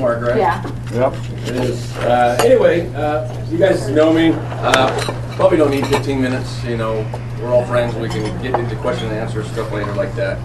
Mark, right? Yeah. Yep. It is. Anyway, you guys know me. Probably don't need 15 minutes. You know, we're all friends. We can get into question and answer stuff later like that.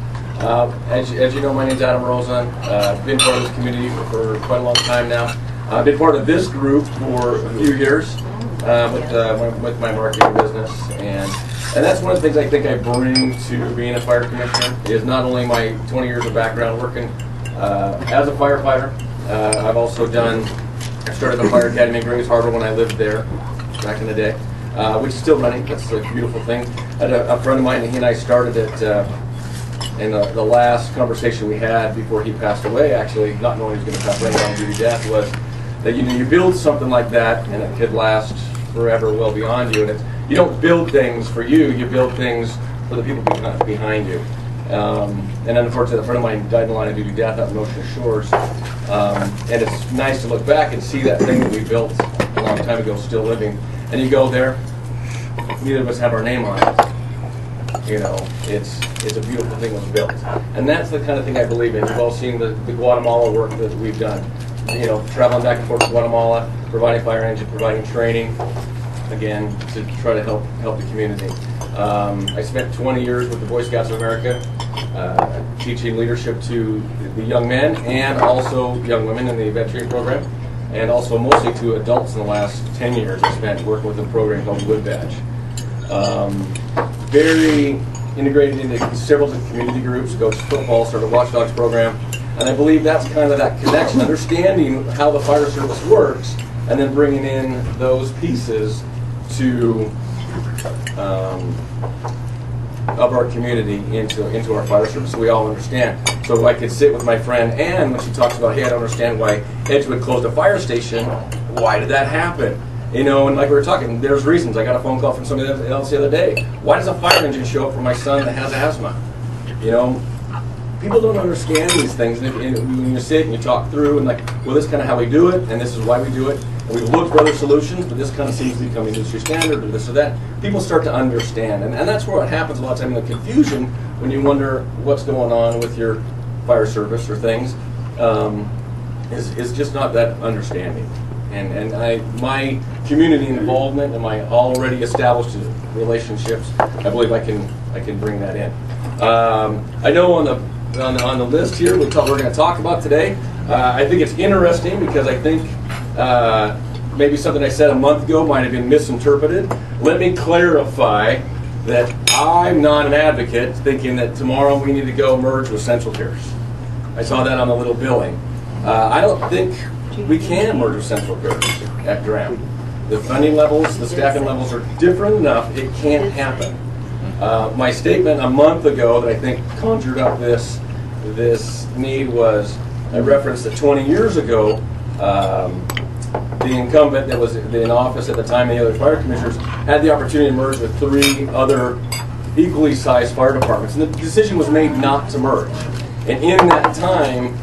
As you know, my name's Adam Rosenlund. I've been part of this community for quite a long time now. I've been part of this group for a few years with my marketing business, and that's one of the things I think I bring to being a fire commissioner is not only my 20 years of background working as a firefighter. I've also I started the fire academy in Grays Harbor when I lived there back in the day, which is still running. That's a beautiful thing. I had a friend of mine, and he and I started it in the last conversation we had before he passed away, actually, not knowing he was going to pass away on duty death, was that you build something like that and it could last forever, well beyond you. And you don't build things for you, you build things for the people behind you. And unfortunately, a friend of mine died in the line of duty death out in Ocean Shores. And it's nice to look back and see that thing that we built a long time ago still living. And you go there, neither of us have our name on it. You know, it's a beautiful thing that was built. And that's the kind of thing I believe in. You've all seen the Guatemala work that we've done. You know, traveling back and forth to Guatemala, providing fire engine, providing training, again, to try to help the community. I spent 20 years with the Boy Scouts of America, teaching leadership to the young men and also young women in the veteran program, and also mostly to adults in the last 10 years. I spent working with a program called Wood Badge. Very integrated into several community groups, coached football, started a Watchdogs program, and I believe that's kind of that connection, understanding how the fire service works, and then bringing in those pieces to of our community into our fire service, so we all understand. So I could sit with my friend Ann when she talks about, hey, I don't understand why Edgewood closed a fire station. Why did that happen? You know, and like we were talking, there's reasons. I got a phone call from somebody else the other day. Why does a fire engine show up for my son that has asthma? You know, people don't understand these things. And when you sit and you talk through and like, well, this is kind of how we do it, and this is why we do it. And we look for other solutions, but this kind of seems to be becoming industry standard or this or that. People start to understand. And that's where it happens a lot of time in the confusion when you wonder what's going on with your fire service or things, is just not that understanding. And my community involvement and my already established relationships, I believe I can bring that in. I know on the list here we're going to talk about today. I think it's interesting because I think maybe something I said a month ago might have been misinterpreted. Let me clarify that I'm not an advocate thinking that tomorrow we need to go merge with Central Pierce. I saw that on the little billing. I don't think we can merge with Central Pierce at Graham. The funding levels, the staffing levels are different enough, it can't happen. My statement a month ago that I think conjured up this need was, I referenced that 20 years ago, the incumbent that was in office at the time, and the other fire commissioners, had the opportunity to merge with 3 other equally sized fire departments. And the decision was made not to merge. And in that time,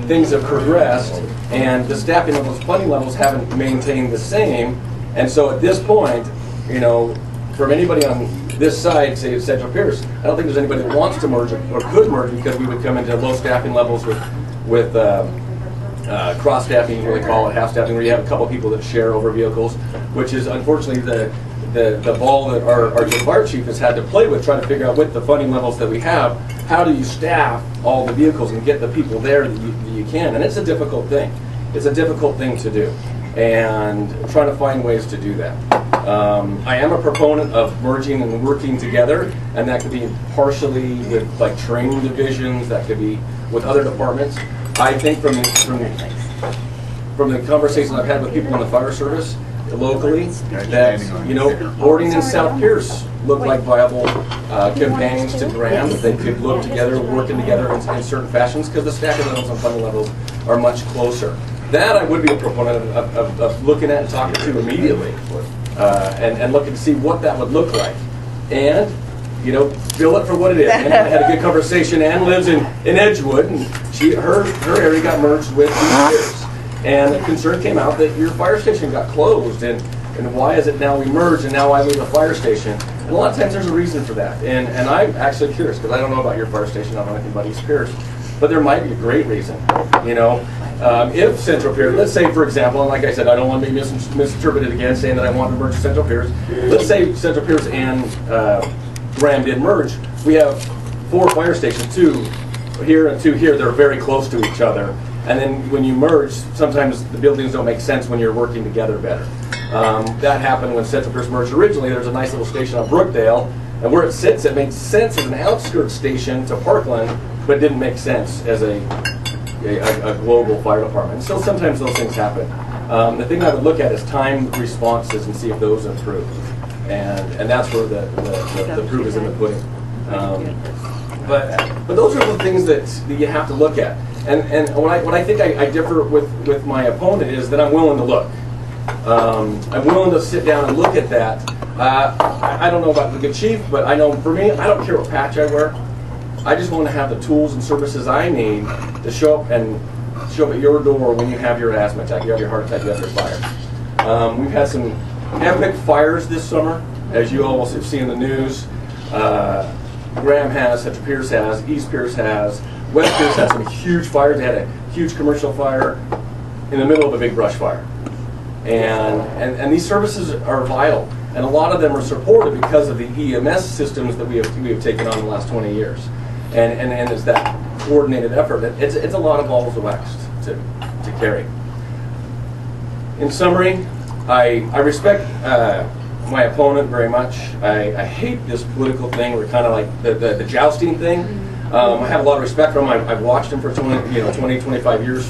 things have progressed, and the staffing levels, funding levels haven't maintained the same. And so at this point, you know, from anybody on this side, say Central Pierce, I don't think there's anybody that wants to merge or could merge, because we would come into low staffing levels with cross staffing, what we call it, half staffing, where you have a couple people that share over vehicles, which is unfortunately the ball that our fire chief has had to play with, trying to figure out with the funding levels that we have, how do you staff all the vehicles and get the people there that you can. And it's a difficult thing. It's a difficult thing to do, and trying to find ways to do that. I am a proponent of merging and working together, and that could be partially with like training divisions, that could be with other departments. I think from the conversations I've had with people in the fire service locally, that, you know, Boarding and South Pierce look like viable companions to Graham. They could look together, working together in certain fashions, because the staffing levels and funding levels are much closer. That I would be a proponent of looking at and talking to immediately, and looking to see what that would look like. And, you know, bill it for what it is. And I had a good conversation. Ann lives in Edgewood, and her area got merged with Pierce. And a concern came out that your fire station got closed, and why is it now we merge and now I leave a fire station? And a lot of times there's a reason for that. And I'm actually curious, because I don't know about your fire station, I don't know anything about East Pierce, but there might be a great reason. You know, If Central Piers, let's say for example, and like I said, I don't want to be misinterpreted again saying that I want to merge Central Piers. Let's say Central Piers and Graham did merge. We have 4 fire stations, 2 here and 2 here. They're very close to each other. And then when you merge, sometimes the buildings don't make sense when you're working together better. That happened when Central Piers merged originally. There's a nice little station on Brookdale, and where it sits, it made sense as an outskirts station to Parkland, but it didn't make sense as a global fire department. So sometimes those things happen. The thing I would look at is time responses and see if those improve. And that's where the proof is in the pudding. But those are the things that you have to look at. And what I think I differ with my opponent is that I'm willing to look. I'm willing to sit down and look at that. I don't know about the good chief, but I know for me, I don't care what patch I wear. I just want to have the tools and services I need to show up at your door when you have your asthma attack, you have your heart attack, you have your fire. We've had some epic fires this summer, as you all have seen in the news. Graham has, Central Piers has, East Piers has, West Piers has some huge fires. They had a huge commercial fire in the middle of a big brush fire. And these services are vital. And a lot of them are supported because of the EMS systems that we have taken on in the last 20 years. And it's that coordinated effort. It's a lot of balls of wax to carry. In summary, I respect my opponent very much. I hate this political thing. We're kind of like the jousting thing. I have a lot of respect for him. I've watched him for 20, 25 years,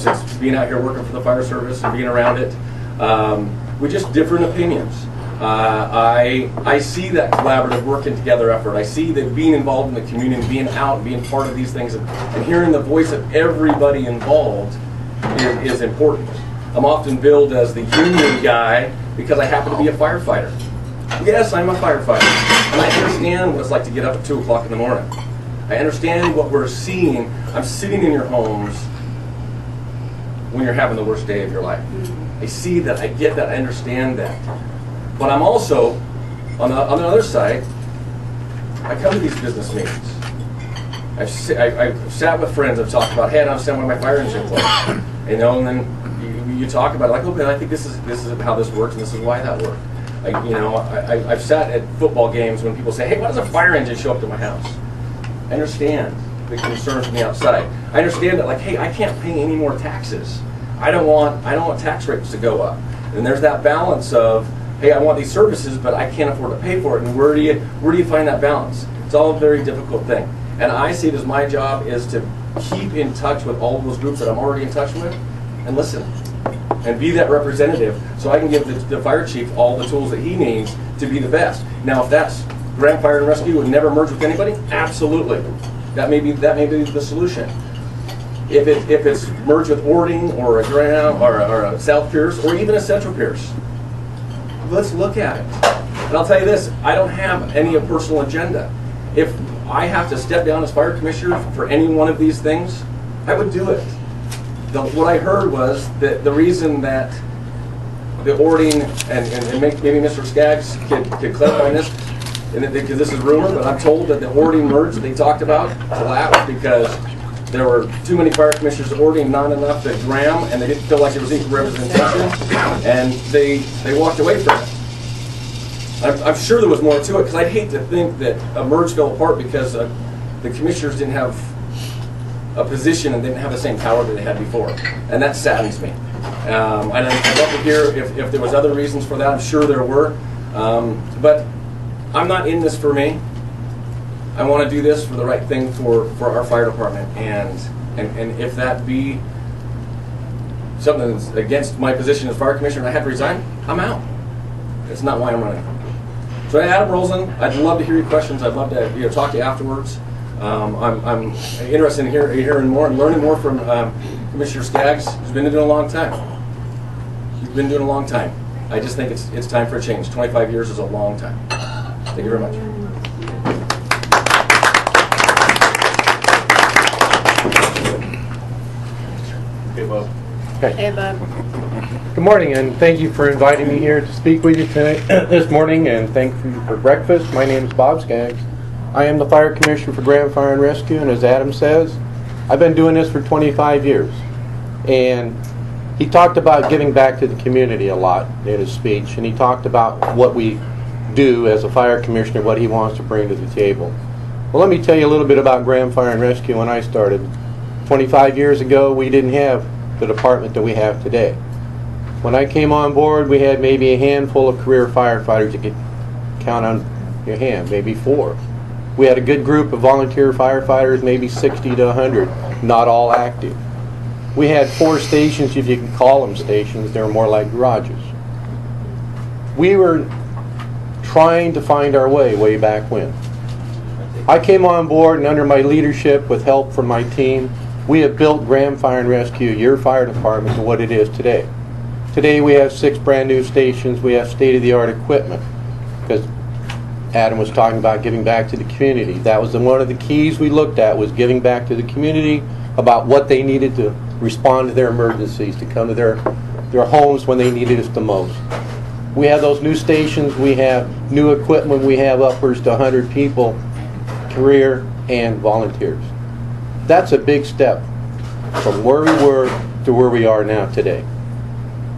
since being out here working for the fire service and being around it. With just different opinions. I see that collaborative working together effort. I see that being involved in the community, being out, being part of these things, and hearing the voice of everybody involved is important. I'm often billed as the union guy because I happen to be a firefighter. Yes, I'm a firefighter, and I understand what it's like to get up at 2 o'clock in the morning. I understand what we're seeing. I'm sitting in your homes when you're having the worst day of your life. I see that, I get that, I understand that. But I'm also, on the other side, I come to these business meetings. I've sat with friends, I've talked about, hey, I don't understand why my fire engine closed. And then you talk about it, like, okay, I think this is how this works, and this is why that worked. I've sat at football games when people say, hey, why does a fire engine show up to my house? I understand the concerns from the outside. I understand that, like, hey, I can't pay any more taxes. I don't want tax rates to go up. And there's that balance of, hey, I want these services, but I can't afford to pay for it. And where do you find that balance? It's all a very difficult thing. And I see it as my job is to keep in touch with all of those groups that I'm already in touch with and listen and be that representative so I can give the fire chief all the tools that he needs to be the best. Now, if that's Graham Fire and Rescue would never merge with anybody, absolutely. That may be the solution. If it's merged with Ording or a Graham or a South Piers or even a Central Piers, let's look at it. And I'll tell you this, I don't have any personal agenda. If I have to step down as fire commissioner for any one of these things, I would do it. What I heard was that the reason that the Ording, and maybe Mr. Skaggs could clarify this, because this is rumor, but I'm told that the Ording merge that they talked about collapsed because there were too many fire commissioners at Ording, not enough at Graham, and they didn't feel like there was equal representation, and they walked away from it. I'm sure there was more to it, because I'd hate to think that a merge fell apart because the commissioners didn't have a position and didn't have the same power that they had before, and that saddens me. And I'd love to hear if there was other reasons for that. I'm sure there were, but I'm not in this for me. I want to do this for the right thing for our fire department, and if that be something that's against my position as fire commissioner and I have to resign, I'm out. That's not why I'm running. So Adam Rosenlund, I'd love to hear your questions. I'd love to talk to you afterwards. I'm interested in hearing more and learning more from Commissioner Skaggs, who's been doing it a long time. He's been doing it a long time. I just think it's time for a change. 25 years is a long time. Thank you very much. Hey, Bob. Hey, Bob. Good morning, and thank you for inviting me here to speak with you tonight, this morning, and thank you for breakfast. My name is Bob Skaggs. I am the Fire Commissioner for Graham Fire and Rescue, and as Adam says, I've been doing this for 25 years. And he talked about giving back to the community a lot in his speech, and he talked about what we do as a fire commissioner, what he wants to bring to the table. Well, let me tell you a little bit about Graham Fire and Rescue. When I started 25 years ago, we didn't have the department that we have today. When I came on board, we had maybe a handful of career firefighters. You could count on your hand, maybe 4. We had a good group of volunteer firefighters, maybe 60 to 100, not all active. We had 4 stations, if you can call them stations. They were more like garages. We were trying to find our way back when. I came on board, and under my leadership, with help from my team, we have built Graham Fire and Rescue, your fire department, to what it is today. Today we have 6 brand new stations. We have state-of-the-art equipment, because Adam was talking about giving back to the community. That was one of the keys we looked at, was giving back to the community about what they needed to respond to their emergencies, to come to their homes when they needed us the most. We have those new stations. We have new equipment. We have upwards to 100 people, career and volunteers. That's a big step from where we were to where we are now today.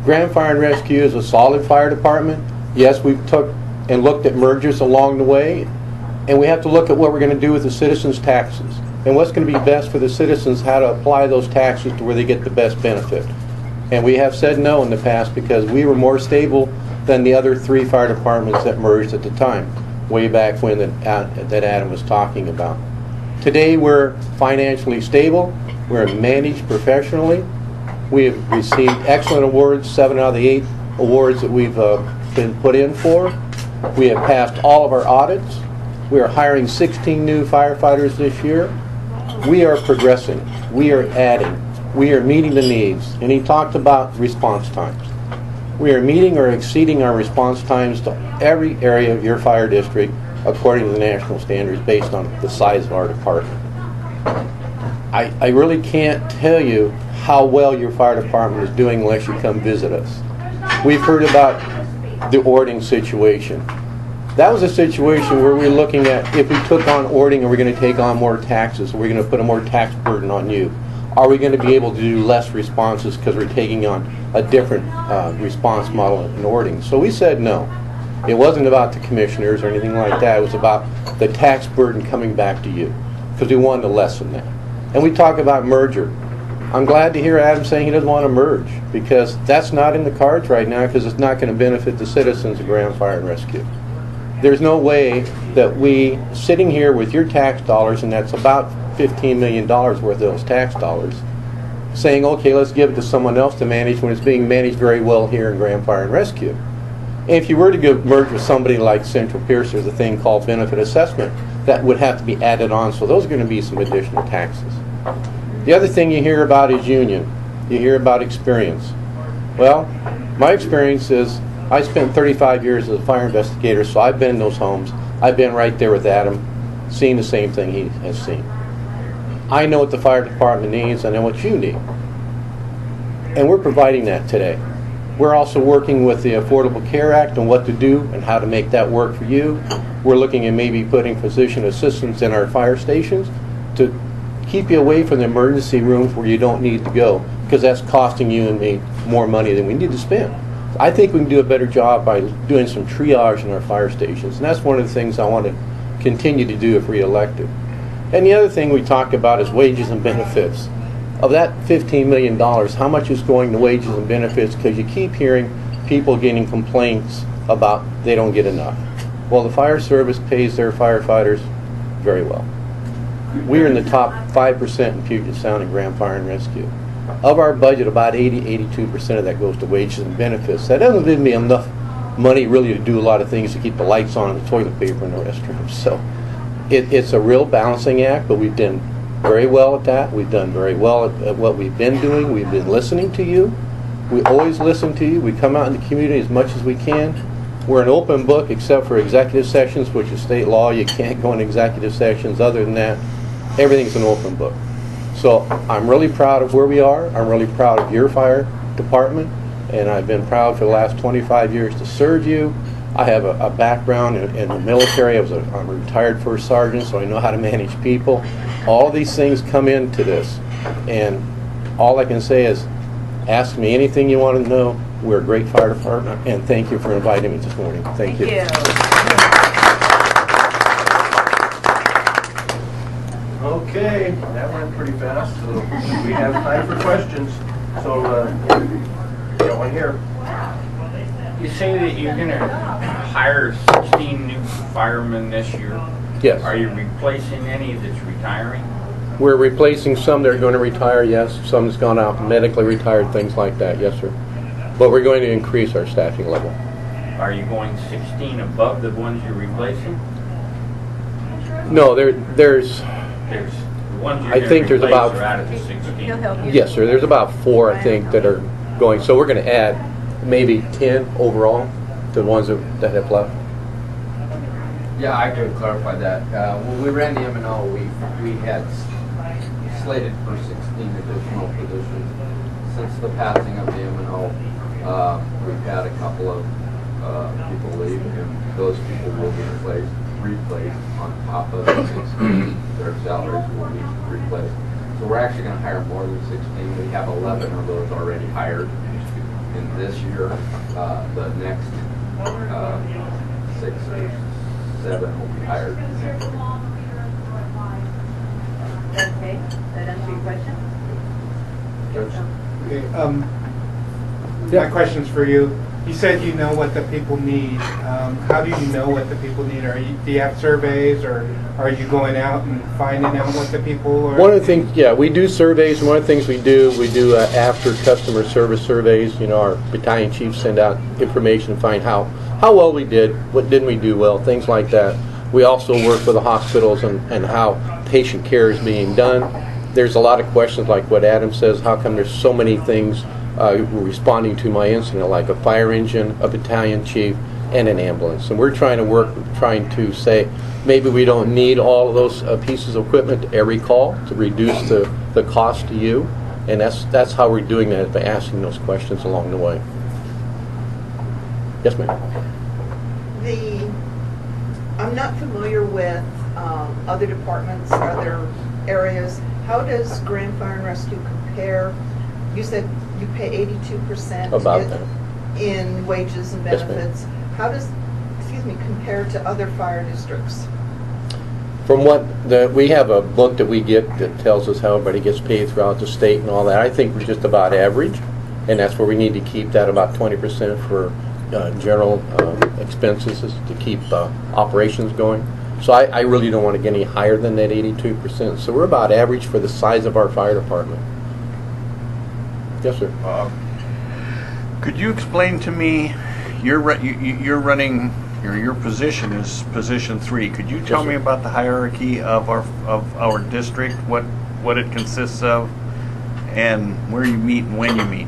Graham Fire and Rescue is a solid fire department. Yes, we've took and looked at mergers along the way, and we have to look at what we're going to do with the citizens' taxes and what's going to be best for the citizens, how to apply those taxes to where they get the best benefit. And we have said no in the past because we were more stable than the other 3 fire departments that merged at the time, way back when that Adam was talking about. Today we're financially stable, we're managed professionally, we have received excellent awards, 7 out of the 8 awards that we've been put in for. We have passed all of our audits. We are hiring 16 new firefighters this year. We are progressing, we are adding, we are meeting the needs. And he talked about response times. We are meeting or exceeding our response times to every area of your fire district according to the national standards based on the size of our department. I really can't tell you how well your fire department is doing unless you come visit us. We've heard about the Ording situation. That was a situation where we're looking at, if we took on Ording, are we going to take on more taxes? Are we going to put a more tax burden on you? Are we going to be able to do less responses because we're taking on a different response model in Ording? So we said no. It wasn't about the commissioners or anything like that. It was about the tax burden coming back to you, because we wanted to lessen that. And we talk about merger. I'm glad to hear Adam saying he doesn't want to merge, because that's not in the cards right now, because it's not going to benefit the citizens of Graham Fire and Rescue. There's no way that we, sitting here with your tax dollars, and that's about $15 million worth of those tax dollars, saying, okay, let's give it to someone else to manage when it's being managed very well here in Graham Fire and Rescue. And if you were to merge with somebody like Central Pierce, there's a thing called benefit assessment that would have to be added on, so those are going to be some additional taxes. The other thing you hear about is union. You hear about experience. Well, my experience is I spent 35 years as a fire investigator, so I've been in those homes. I've been right there with Adam, seeing the same thing he has seen. I know what the fire department needs, I know what you need. And we're providing that today. We're also working with the Affordable Care Act on what to do and how to make that work for you. We're looking at maybe putting physician assistants in our fire stations to keep you away from the emergency rooms where you don't need to go, because that's costing you and me more money than we need to spend. I think we can do a better job by doing some triage in our fire stations, and that's one of the things I want to continue to do if re-elected. And the other thing we talk about is wages and benefits. Of that $15 million, how much is going to wages and benefits? Because you keep hearing people getting complaints about they don't get enough. Well, the fire service pays their firefighters very well. We're in the top 5% in Puget Sound and Graham Fire and Rescue. Of our budget, about 82% of that goes to wages and benefits. That doesn't give me enough money really to do a lot of things to keep the lights on and the toilet paper in the restrooms. So it's a real balancing act, but we've done very well at that. We've done very well at what we've been doing. We've been listening to you. We always listen to you. We come out in the community as much as we can. We're an open book except for executive sessions, which is state law. You can't go in executive sessions. Other than that, everything's an open book. So I'm really proud of where we are. I'm really proud of your fire department, and I've been proud for the last 25 years to serve you. I have a background in the military. I'm a retired first sergeant, so I know how to manage people. All these things come into this, and all I can say is, ask me anything you want to know. We're a great fire department, and thank you for inviting me this morning. Thank you. Okay, that went pretty fast, so we have time for questions. So, got one here. You say that you're going to hire 16 new firemen this year. Yes. Are you replacing any that's retiring? We're replacing some that are going to retire, yes. Some that's gone out medically retired, things like that, yes, sir. But we're going to increase our staffing level. Are you going 16 above the ones you're replacing? No, there's There's the ones you're I think there's replace about- are out of the 16. yes, sir. There's about 4, I think, that are going. So we're going to add maybe 10 overall to the ones that have left. Yeah, I could clarify that. When we ran the M&O, we had slated for 16 additional positions. Since the passing of the M&O, we've had a couple of people leave, and those people will be replaced on top of the 16. Their salaries will be replaced. So we're actually going to hire more than 16. We have 11 of those already hired. In this year, the next 6 or 7 will be hired. Okay, that answer your question? Judge? Okay, my question's for you. You said you know what the people need. How do you know what the people need? Do you have surveys, or are you going out and finding out what the people are? One of the things, yeah, we do surveys, and one of the things we do after customer service surveys. You know, our battalion chiefs send out information to find how well we did, what didn't we do well, things like that. We also work with the hospitals and how patient care is being done. There's a lot of questions like what Adam says, how come there's so many things responding to my incident, like a fire engine, a battalion chief, and an ambulance. And we're trying to say, maybe we don't need all of those pieces of equipment every call to reduce the cost to you. And that's how we're doing that, by asking those questions along the way. Yes, ma'am. I'm not familiar with other departments, other areas. How does Grand Fire and Rescue compare? You said you pay 82% About that. in wages and Yes, benefits. How does, compare to other fire districts? From we have a book that we get that tells us how everybody gets paid throughout the state and all that. I think we're just about average, and that's where we need to keep that about 20% for general expenses to keep operations going. So I really don't want to get any higher than that 82%. So we're about average for the size of our fire department. Yes, sir. Could you explain to me, you're running, your position is position 3. Could you tell me about the hierarchy of our district, what it consists of, and where you meet and when you meet?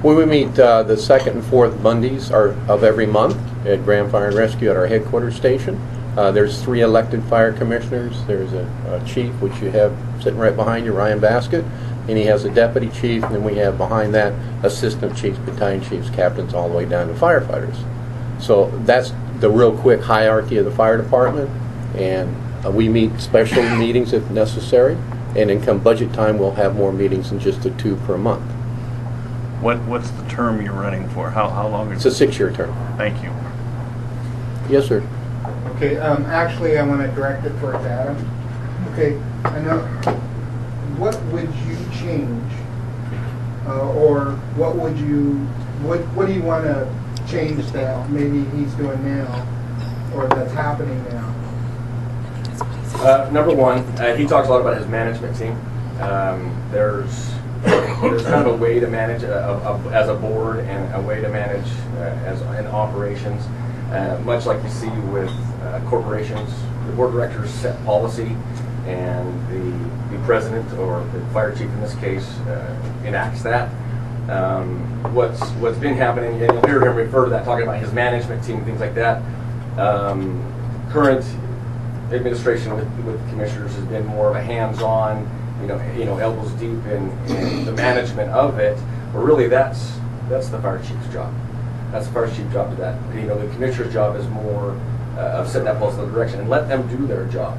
When we meet the second and fourth Mondays of every month at Grand Fire and Rescue at our headquarters station. There's 3 elected fire commissioners. There's a chief, which you have sitting right behind you, Ryan Baskett, and he has a deputy chief, and then we have behind that assistant chiefs, battalion chiefs, captains, all the way down to firefighters. So that's the real quick hierarchy of the fire department, and we meet special meetings if necessary, and then come budget time we'll have more meetings than just the 2 per month. What's the term you're running for? How long is It's a 6-year term. Thank you. Yes, sir. Okay, actually, I want to direct it towards Adam. Okay, I know. What would you change, or what do you want to change that maybe he's doing now, or that's happening now? Number one, he talks a lot about his management team. There's kind of a way to manage as a board and a way to manage as in operations. Much like you see with corporations, the board of directors set policy, and the president, or the fire chief in this case, enacts that. What's been happening, and you'll hear him refer to that, talking about his management team, things like that. Current administration with commissioners has been more of a hands-on, elbows deep in the management of it. But really, that's the fire chief's job. That's the fire chief's job to that. The commissioner's job is more of setting that policy direction and let them do their job.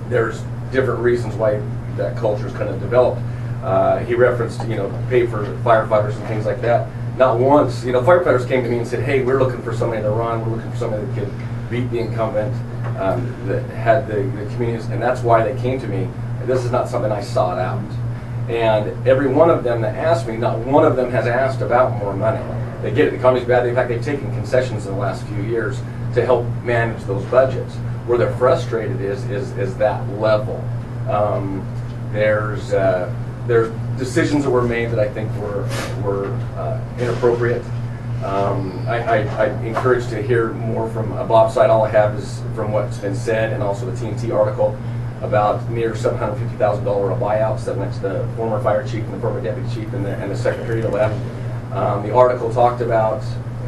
There's different reasons why that culture is kind of developed. He referenced, pay for firefighters and things like that. Not once, firefighters came to me and said, hey, we're looking for somebody to run, we're looking for somebody that could beat the incumbent, that had the communities, and that's why they came to me. This is not something I sought out. And every one of them that asked me, not one of them has asked about more money. They get it, the economy's bad. In fact, they've taken concessions in the last few years to help manage those budgets. Where they're frustrated is that level. There's decisions that were made that I think were inappropriate. I encourage to hear more from Bob's side. All I have is from what's been said, and also the TNT article about near $750,000 buyouts that next to the former fire chief and the former deputy chief and the secretary that left. The article talked about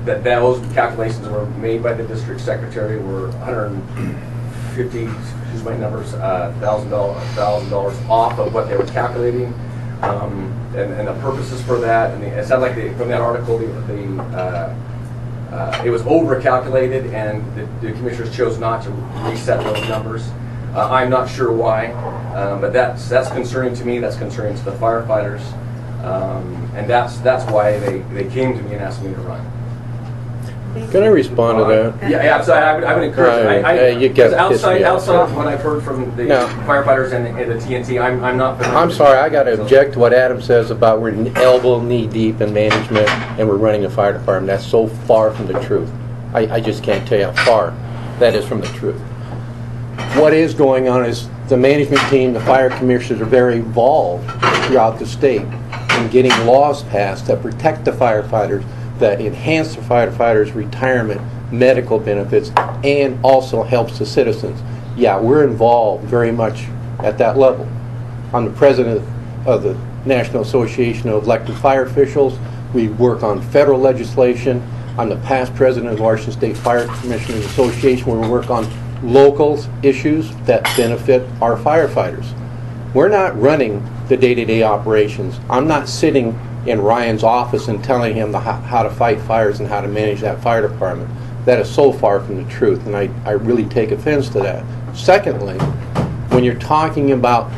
that those calculations were made by the district secretary were $150,000 off of what they were calculating, and the purposes for that. And it sounded like from that article, it was over-calculated, and the commissioners chose not to reset those numbers. I'm not sure why, but that's concerning to me. That's concerning to the firefighters, and that's why they came to me and asked me to run. Can I respond to that? Yeah, absolutely. I would encourage. You get outside of what I've heard from the firefighters and the TNT, I'm not. I'm sorry. I got to object to what Adam says about we're elbow knee deep in management and we're running a fire department. That's so far from the truth. I just can't tell you how far that is from the truth. What is going on is the management team, the fire commissioners are very involved throughout the state in getting laws passed that protect the firefighters, that enhance the firefighters' retirement, medical benefits, and also helps the citizens. Yeah, we're involved very much at that level. I'm the president of the National Association of Elected Fire Officials. We work on federal legislation. I'm the past president of the Washington State Fire Commissioners Association, where we work on local issues that benefit our firefighters. We're not running the day-to-day operations. I'm not sitting in Ryan's office and telling him how to fight fires and how to manage that fire department. That is so far from the truth, and I really take offense to that. Secondly, when you're talking about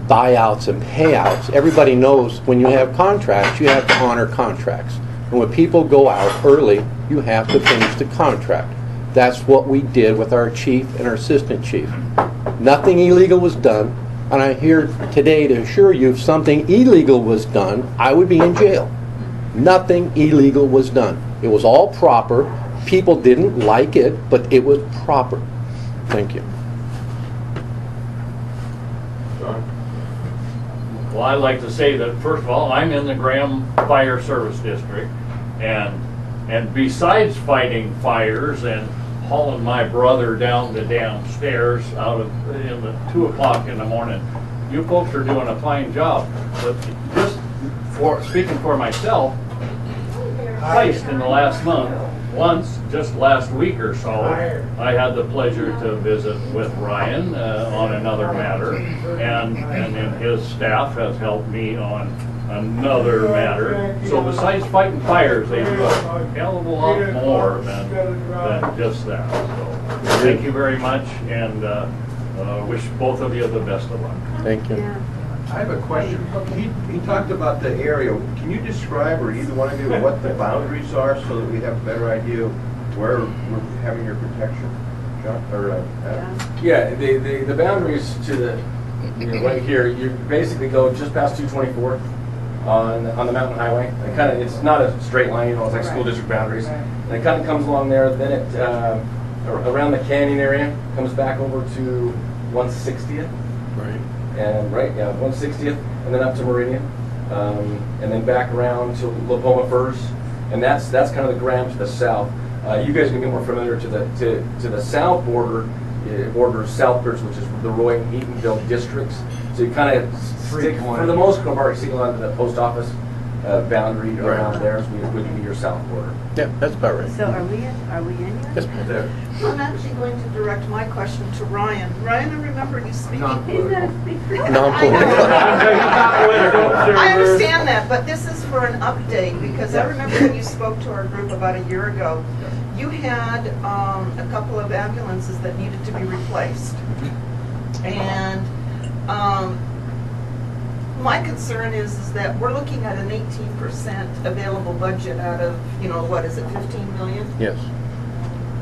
buyouts and payouts, everybody knows when you have contracts, you have to honor contracts. And when people go out early, you have to finish the contract. That's what we did with our chief and our assistant chief. Nothing illegal was done. And I'm here today to assure you if something illegal was done, I would be in jail. Nothing illegal was done. It was all proper. People didn't like it, but it was proper. Thank you. Well, I'd like to say that, first of all, I'm in the Graham Fire Service District, and besides fighting fires and hauling my brother down the damn stairs in the 2 o'clock in the morning. You folks are doing a fine job. But just speaking for myself, twice in the last month, once just last week or so, I had the pleasure to visit with Ryan on another matter, and then his staff has helped me on another matter. So besides fighting fires, they do a hell of a lot more than just that. So thank you very much, and wish both of you the best of luck. Thank you. I have a question. He talked about the area. Can you describe, or either one of you, what the boundaries are so that we have a better idea of where we're having your protection? John, or Adam? Yeah, the boundaries to the right here, you basically go just past 224 on the mountain highway. It's not a straight line, it's like school district boundaries. And it kind of comes along there, then it around the canyon area, comes back over to 160th. Right. And 160th, and then up to Meridian, and then back around to Lapoma Firs, and that's kind of the Graham to the south. You guys can be more familiar to the south border. It borders Southbridge, which is the Roy and Eatonville districts. So you kind of stick, for the most part, single onto the post office boundary around there, would be your south border. Yeah, that's about right. So are we in here? Yes, there. I'm actually going to direct my question to Ryan. Ryan, I remember you speaking. He's not a speaker. I understand that, but this is for an update, because I remember when you spoke to our group about a year ago, you had a couple of ambulances that needed to be replaced. And My concern is that we're looking at an 18% available budget out of, what is it, 15 million? Yes.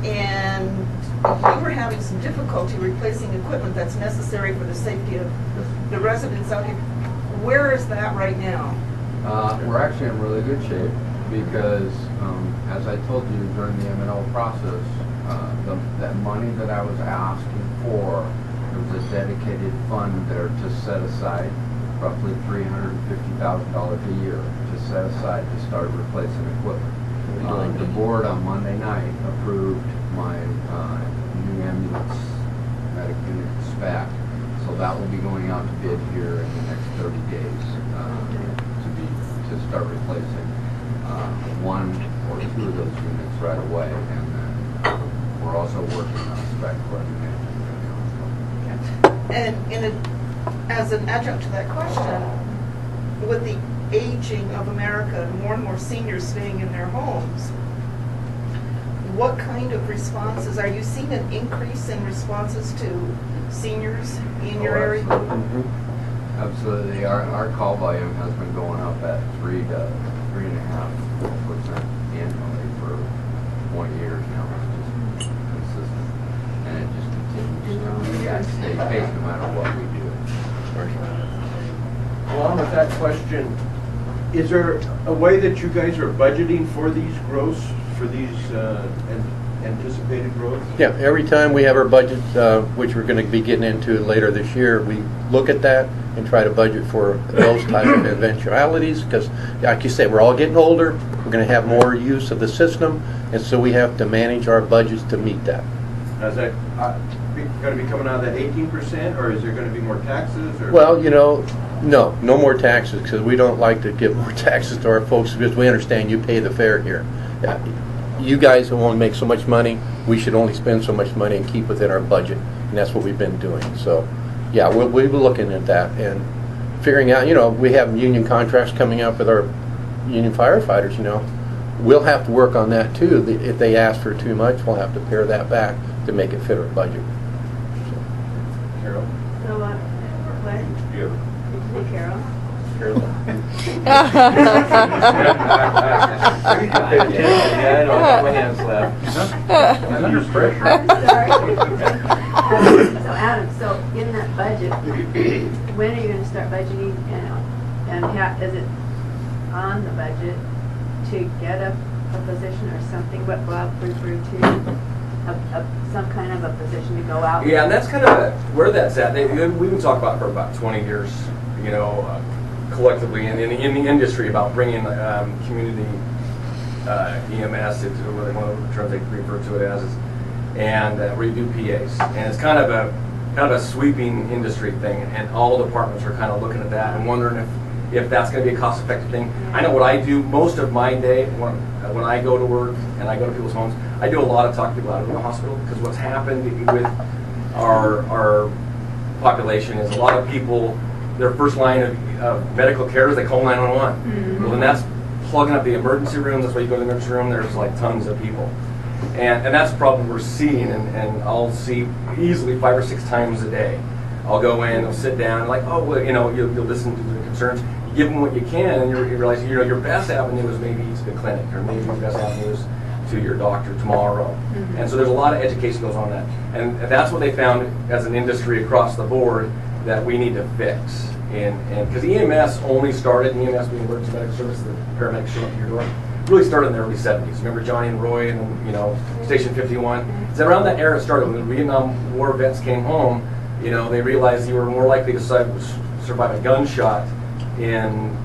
And we were having some difficulty replacing equipment that's necessary for the safety of the residents out here. Where is that right now? We're actually in really good shape because, as I told you during the M&O process, that money that I was asking for, there was a dedicated fund there to set aside roughly $350,000 a year to set aside to start replacing equipment. The board on Monday night approved my new ambulance medic unit spec, so that will be going out to bid here in the next 30 days to start replacing one or two of those units right away, and then we're also working on a spec for a new ambulance. And as an adjunct to that question, with the aging of America and more seniors staying in their homes, what kind of responses, are you seeing an increase in responses to seniors in your area? Absolutely. Our call volume has been going up at 3 to 3.5% annually for 20 years now. It's just consistent, and it just continues to stay pace no matter what we do. Along with that question, is there a way that you guys are budgeting for these growths, for these anticipated growth? Yeah, every time we have our budget, which we're going to be getting into later this year, we look at that and try to budget for those type of eventualities, because like you said, we're all getting older, we're going to have more use of the system, and so we have to manage our budgets to meet that. Is that going to be coming out of that 18%, or is there going to be more taxes? Or? Well, no more taxes, because we don't like to give more taxes to our folks, because we understand you pay the fare here. You guys only make so much money, we should only spend so much money and keep within our budget, and that's what we've been doing. So, yeah, we'll be looking at that and figuring out, we have union contracts coming up with our union firefighters, We'll have to work on that too. If they ask for too much, we'll have to pare that back to make it fit our budget. Carol? So, what? Yeah. Did you say Carol? Yeah, I don't have my hands left. I'm under pressure. I'm sorry. So Adam, so in that budget, when are you going to start budgeting, and is it on the budget to get a position or something, what Bob referred to, some kind of a position to go out? Yeah, and that's kind of where that's at. We've been talking about it for about 20 years, collectively in the industry about bringing community EMS, it's really one of the terms they refer to it as, and where you do PAs, and it's kind of a sweeping industry thing, and all departments are kind of looking at that and wondering if that's going to be a cost-effective thing. I know what I do most of my day when I go to work and I go to people's homes, I do a lot of talking to people out of the hospital, because what's happened with our population is a lot of people, their first line of medical care is they call 911. Mm-hmm. Well, then that's plugging up the emergency room. That's why you go to the emergency room, there's like tons of people. And that's the problem we're seeing, and I'll see easily 5 or 6 times a day. I'll go in, I'll sit down, like, oh, well, you'll listen to the concerns, you give them what you can, and you realize, your best avenue is maybe to the clinic, or maybe your best avenue is to your doctor tomorrow. Mm-hmm. And so there's a lot of education goes on that. And that's what they found as an industry across the board that we need to fix. And because EMS only started, EMS being emergency medical service, the paramedics show up to your door, really started in the early 70s. Remember Johnny and Roy and Station 51? It's around that era it started. When the Vietnam War vets came home, they realized you were more likely to survive a gunshot in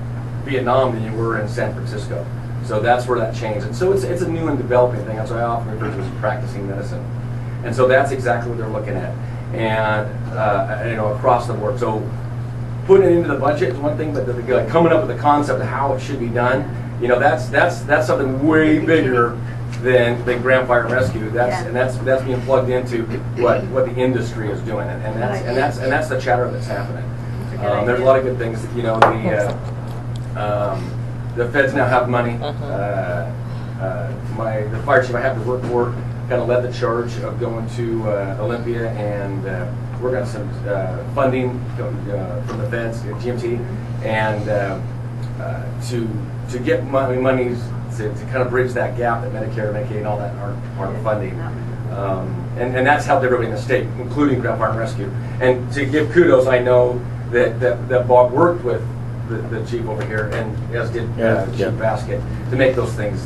Vietnam than you were in San Francisco. So that's where that changed. And so it's a new and developing thing. That's why I often refer to as practicing medicine. And so that's exactly what they're looking at, and across the board. So putting it into the budget is one thing, but coming up with the concept of how it should be done, that's something way bigger than Grand Fire and Rescue. That's being plugged into what the industry is doing, and that's the chatter that's happening. There's a lot of good things. The feds now have money. The fire chief I have to work for kind of led the charge of going to Olympia and working on some funding from the feds, GMT, and to get monies to kind of bridge that gap that Medicare, Medicaid, and all that aren't funding. And that's helped everybody in the state, including Ground Fire and Rescue. And to give kudos, I know that Bob worked with the chief over here, and as did Chief Basket, to make those things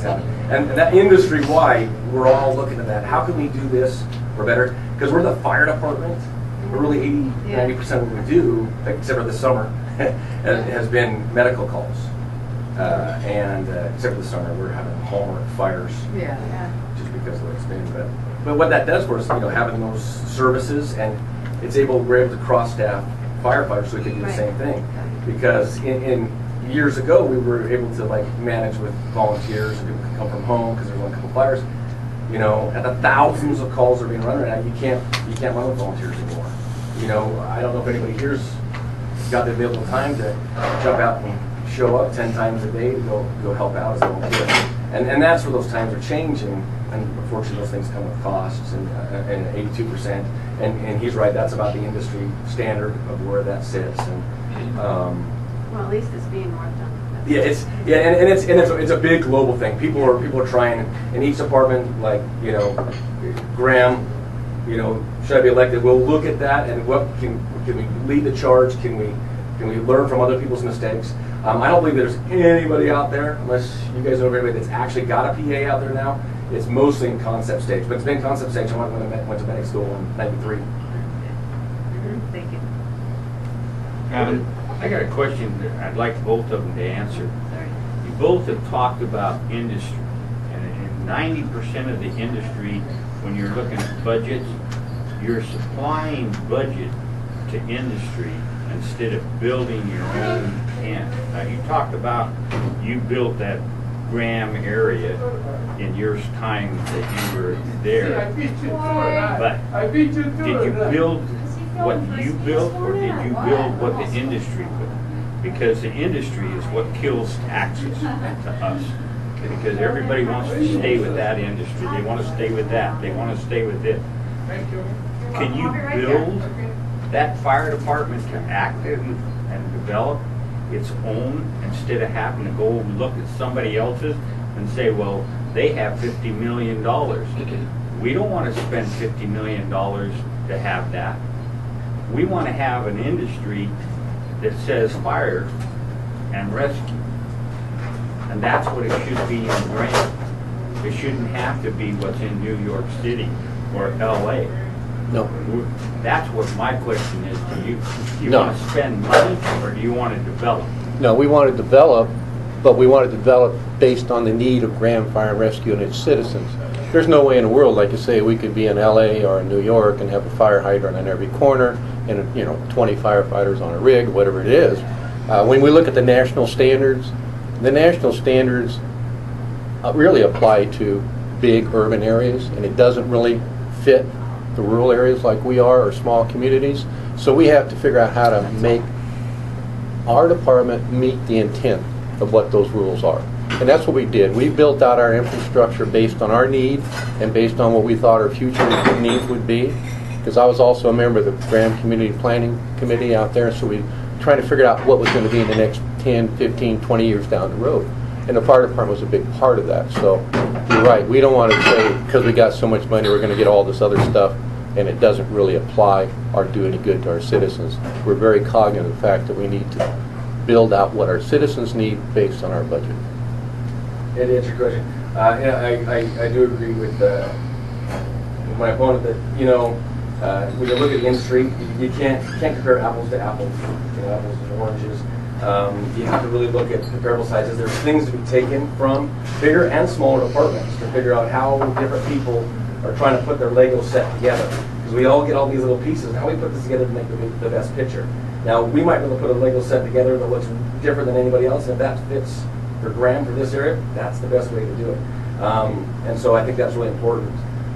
happen. And that industry-wide, we're all looking at that. How can we do this or better? Because we're the fire department. We're really 80–90% of what we do, except for the summer, has been medical calls. And except for the summer, we're having hallmark fires. Just because of what it's been. But what that does for us, having those services, and we're able to cross-staff firefighters so we can do the same thing. Because in years ago, we were able to manage with volunteers, and people could come from home because there's only a couple fires. At the thousands of calls that are being run right now, you can't run with volunteers anymore. I don't know if anybody here's got the available time to jump out and show up 10 times a day to go help out as a volunteer. And that's where those times are changing. And unfortunately, those things come with costs and 82%. And he's right, that's about the industry standard of where that sits. And well, at least it's being worked on. Yeah, it's a big global thing. People are trying in each department, Graham, should I be elected? We'll look at that and what can we lead the charge? Can we learn from other people's mistakes? I don't believe there's anybody out there, unless you guys know anybody that's actually got a PA out there now. It's mostly in concept stage, but it's been concept stage. I went to medic school in '93. Thank you. I got a question that I'd like both of them to answer. Sorry. You both have talked about industry, and 90% of the industry, when you're looking at budgets, you're supplying budget to industry instead of building your own tent. Now, you talked about you built that Graham area in your time that you were there. But did you build what you built, or did you build what the industry built? Because the industry is what kills taxes to us. Because everybody wants to stay with that industry. They want to stay with that. They want to stay with it. Can you build that fire department to act and develop its own instead of having to go look at somebody else's and say, well, they have $50 million. We don't want to spend $50 million to have that. We want to have an industry that says fire and rescue. And that's what it should be in Graham. It shouldn't have to be what's in New York City or LA. No. That's what my question is to you. Do you want to spend money, or do you want to develop? No, we want to develop, but we want to develop based on the need of Graham Fire and Rescue and its citizens. There's no way in the world, like you say, we could be in LA or in New York and have a fire hydrant on every corner and 20 firefighters on a rig, whatever it is. When we look at the national standards really apply to big urban areas, and it doesn't really fit the rural areas like we are, or small communities. So we have to figure out how to make our department meet the intent of what those rules are. And that's what we did. We built out our infrastructure based on our need and based on what we thought our future needs would be. Because I was also a member of the Graham Community Planning Committee out there, so we tried to figure out what was going to be in the next 10, 15, 20 years down the road. And the fire department was a big part of that. So you're right, we don't want to say because we got so much money we're going to get all this other stuff and it doesn't really apply or do any good to our citizens. We're very cognizant of the fact that we need to build out what our citizens need based on our budget. And to answer your question, I do agree with my opponent that when you look at the industry, you can't compare apples to apples, apples to oranges. You have to really look at comparable sizes. There's things to be taken from bigger and smaller departments to figure out how different people are trying to put their Lego set together. Because we all get all these little pieces. How we put this together to make the best picture. Now, we might be able to put a Lego set together that looks different than anybody else, and if that fits for Graham for this area, that's the best way to do it. And so I think that's really important.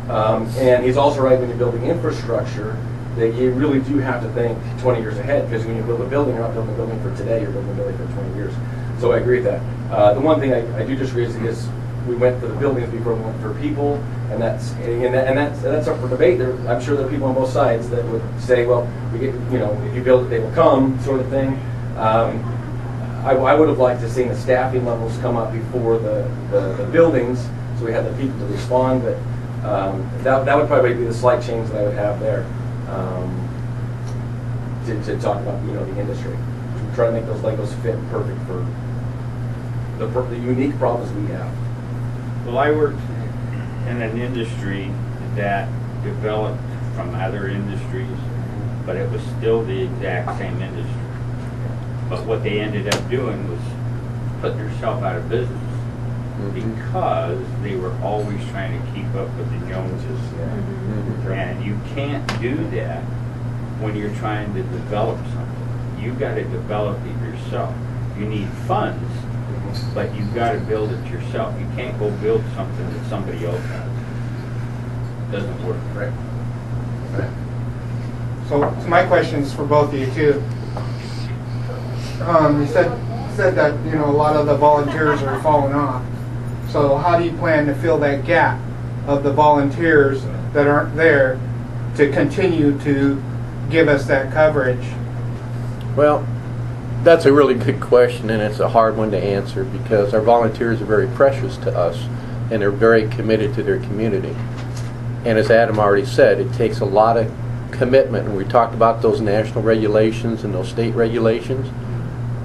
And he's also right when you're building infrastructure that you really do have to think 20 years ahead, because when you build a building, you're not building a building for today, you're building a building for 20 years. So I agree with that. The one thing I do disagree is we went for the buildings before we went for people, and that's up for debate. I'm sure there are people on both sides that would say, well, we get, if you build it, they will come, sort of thing. I would have liked to seen the staffing levels come up before the buildings, so we had the people to respond. But that would probably be the slight change that I would have there to talk about the industry. Try to make those Legos fit perfect for the unique problems we have. Well, I worked in an industry that developed from other industries, but it was still the exact same industry. But what they ended up doing was putting themselves out of business because they were always trying to keep up with the Joneses. And you can't do that when you're trying to develop something. You've got to develop it yourself. You need funds, but you've got to build it yourself. You can't go build something that somebody else has. It doesn't work. Right. So my question is for both of you too. You said that a lot of the volunteers are falling off. So how do you plan to fill that gap of the volunteers that aren't there to continue to give us that coverage? Well, that's a really good question, and it's a hard one to answer because our volunteers are very precious to us, and they're very committed to their community. And as Adam already said, it takes a lot of commitment, and we talked about those national regulations and those state regulations.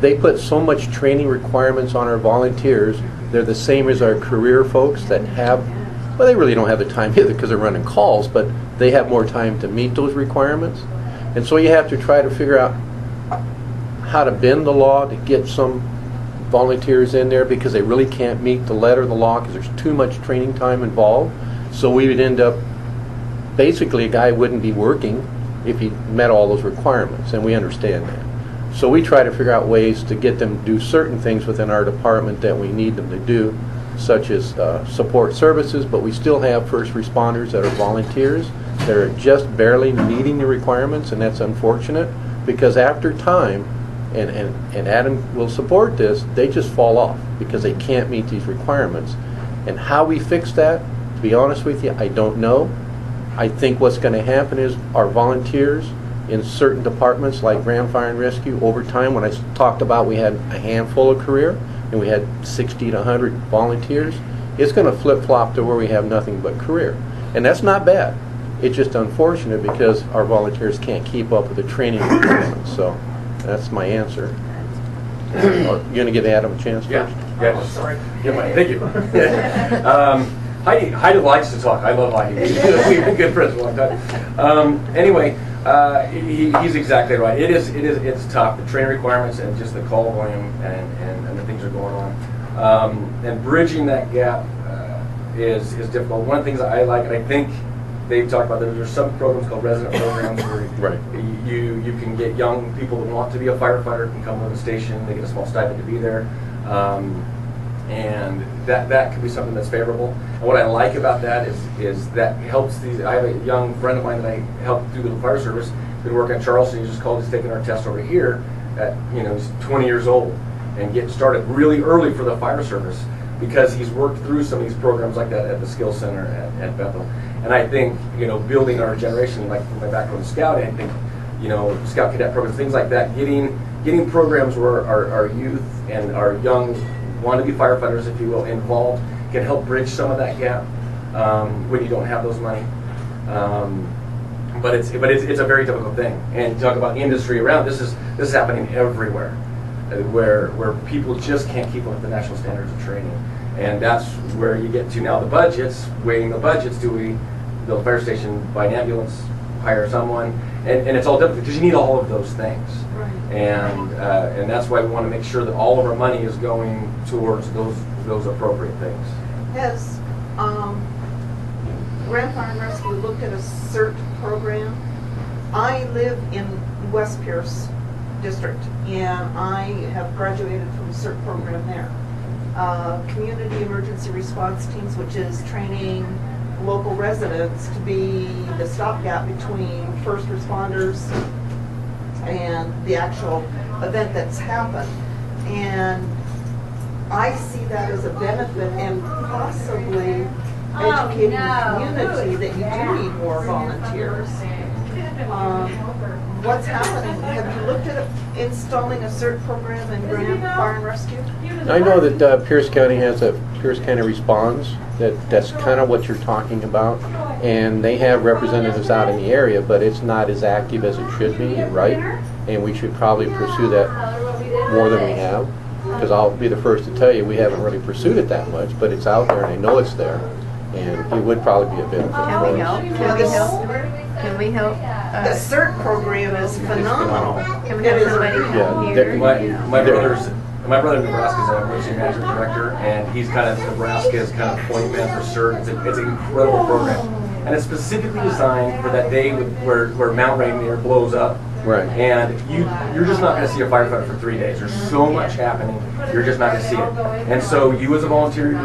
They put so much training requirements on our volunteers. They're the same as our career folks that have, well, they really don't have the time either because they're running calls, but they have more time to meet those requirements. And so you have to try to figure out how to bend the law to get some volunteers in there because they really can't meet the letter of the law because there's too much training time involved. So we would end up, basically a guy wouldn't be working if he met all those requirements, and we understand that. So we try to figure out ways to get them to do certain things within our department that we need them to do, such as support services, but we still have first responders that are volunteers that are just barely meeting the requirements, and that's unfortunate because after time, and Adam will support this, they just fall off because they can't meet these requirements. And how we fix that, to be honest with you, I don't know. I think what's going to happen is our volunteers in certain departments like Grand Fire and Rescue, over time, when I talked about we had a handful of career and we had 60 to 100 volunteers, it's going to flip-flop to where we have nothing but career. And that's not bad. It's just unfortunate because our volunteers can't keep up with the training requirements. So that's my answer. You're going to give Adam a chance first? Yeah, sorry. Thank you. Heidi likes to talk. I love Heidi. We've been good friends for a long time. Anyway, he's exactly right. It's tough. The training requirements and just the call volume and the things that are going on. And bridging that gap is difficult. One of the things I like, and I think they've talked about, there's some programs called resident programs where you can get young people that want to be a firefighter can come to the station. They get a small stipend to be there. And that could be something that's favorable. And what I like about that is that helps these. I have a young friend of mine that I helped through the fire service. Been working in Charleston. He just called. He's taking our test over here. He's 20 years old and get started really early for the fire service because he's worked through some of these programs like that at the Skill Center at Bethel. And I think building our generation, like from my background in scouting, I think Scout Cadet programs, things like that, getting programs where our youth and our young want to be firefighters, if you will, involved, can help bridge some of that gap when you don't have those money. But it's a very difficult thing. And talk about industry around, this is happening everywhere, where people just can't keep up with the national standards of training. And that's where you get to now the budgets, weighing the budgets. Do we build a fire station, buy an ambulance, hire someone? And it's all different because you need all of those things. Right. And that's why we want to make sure that all of our money is going towards those appropriate things. Has Grand Fire and Rescue looked at a CERT program? I live in West Pierce District, and I have graduated from the CERT program there. Community Emergency Response Teams, which is training local residents to be the stopgap between first responders and the actual event that's happened. And I see that as a benefit and possibly educating the community that you do need more volunteers. What's happening? Have you looked at installing a CERT program in Grand Fire and Rescue? I know that Pierce County has a Pierce County Response. That's kind of what you're talking about, and they have representatives out in the area, but it's not as active as it should be. You're right, and we should probably pursue that more than we have. Because I'll be the first to tell you, we haven't really pursued it that much, but it's out there, and I know it's there, and it would probably be a benefit. Can we help? Can we help? Can we help? The CERT program is phenomenal. Can we have somebody come here? My brother in Nebraska is an emergency management director, and he's kind of Nebraska's kind of point man for CERT. It's an incredible program, and it's specifically designed for that day where Mount Rainier blows up. Right. And you're just not going to see a firefighter for 3 days. There's so much happening, you're just not going to see it. And so you as a volunteer, you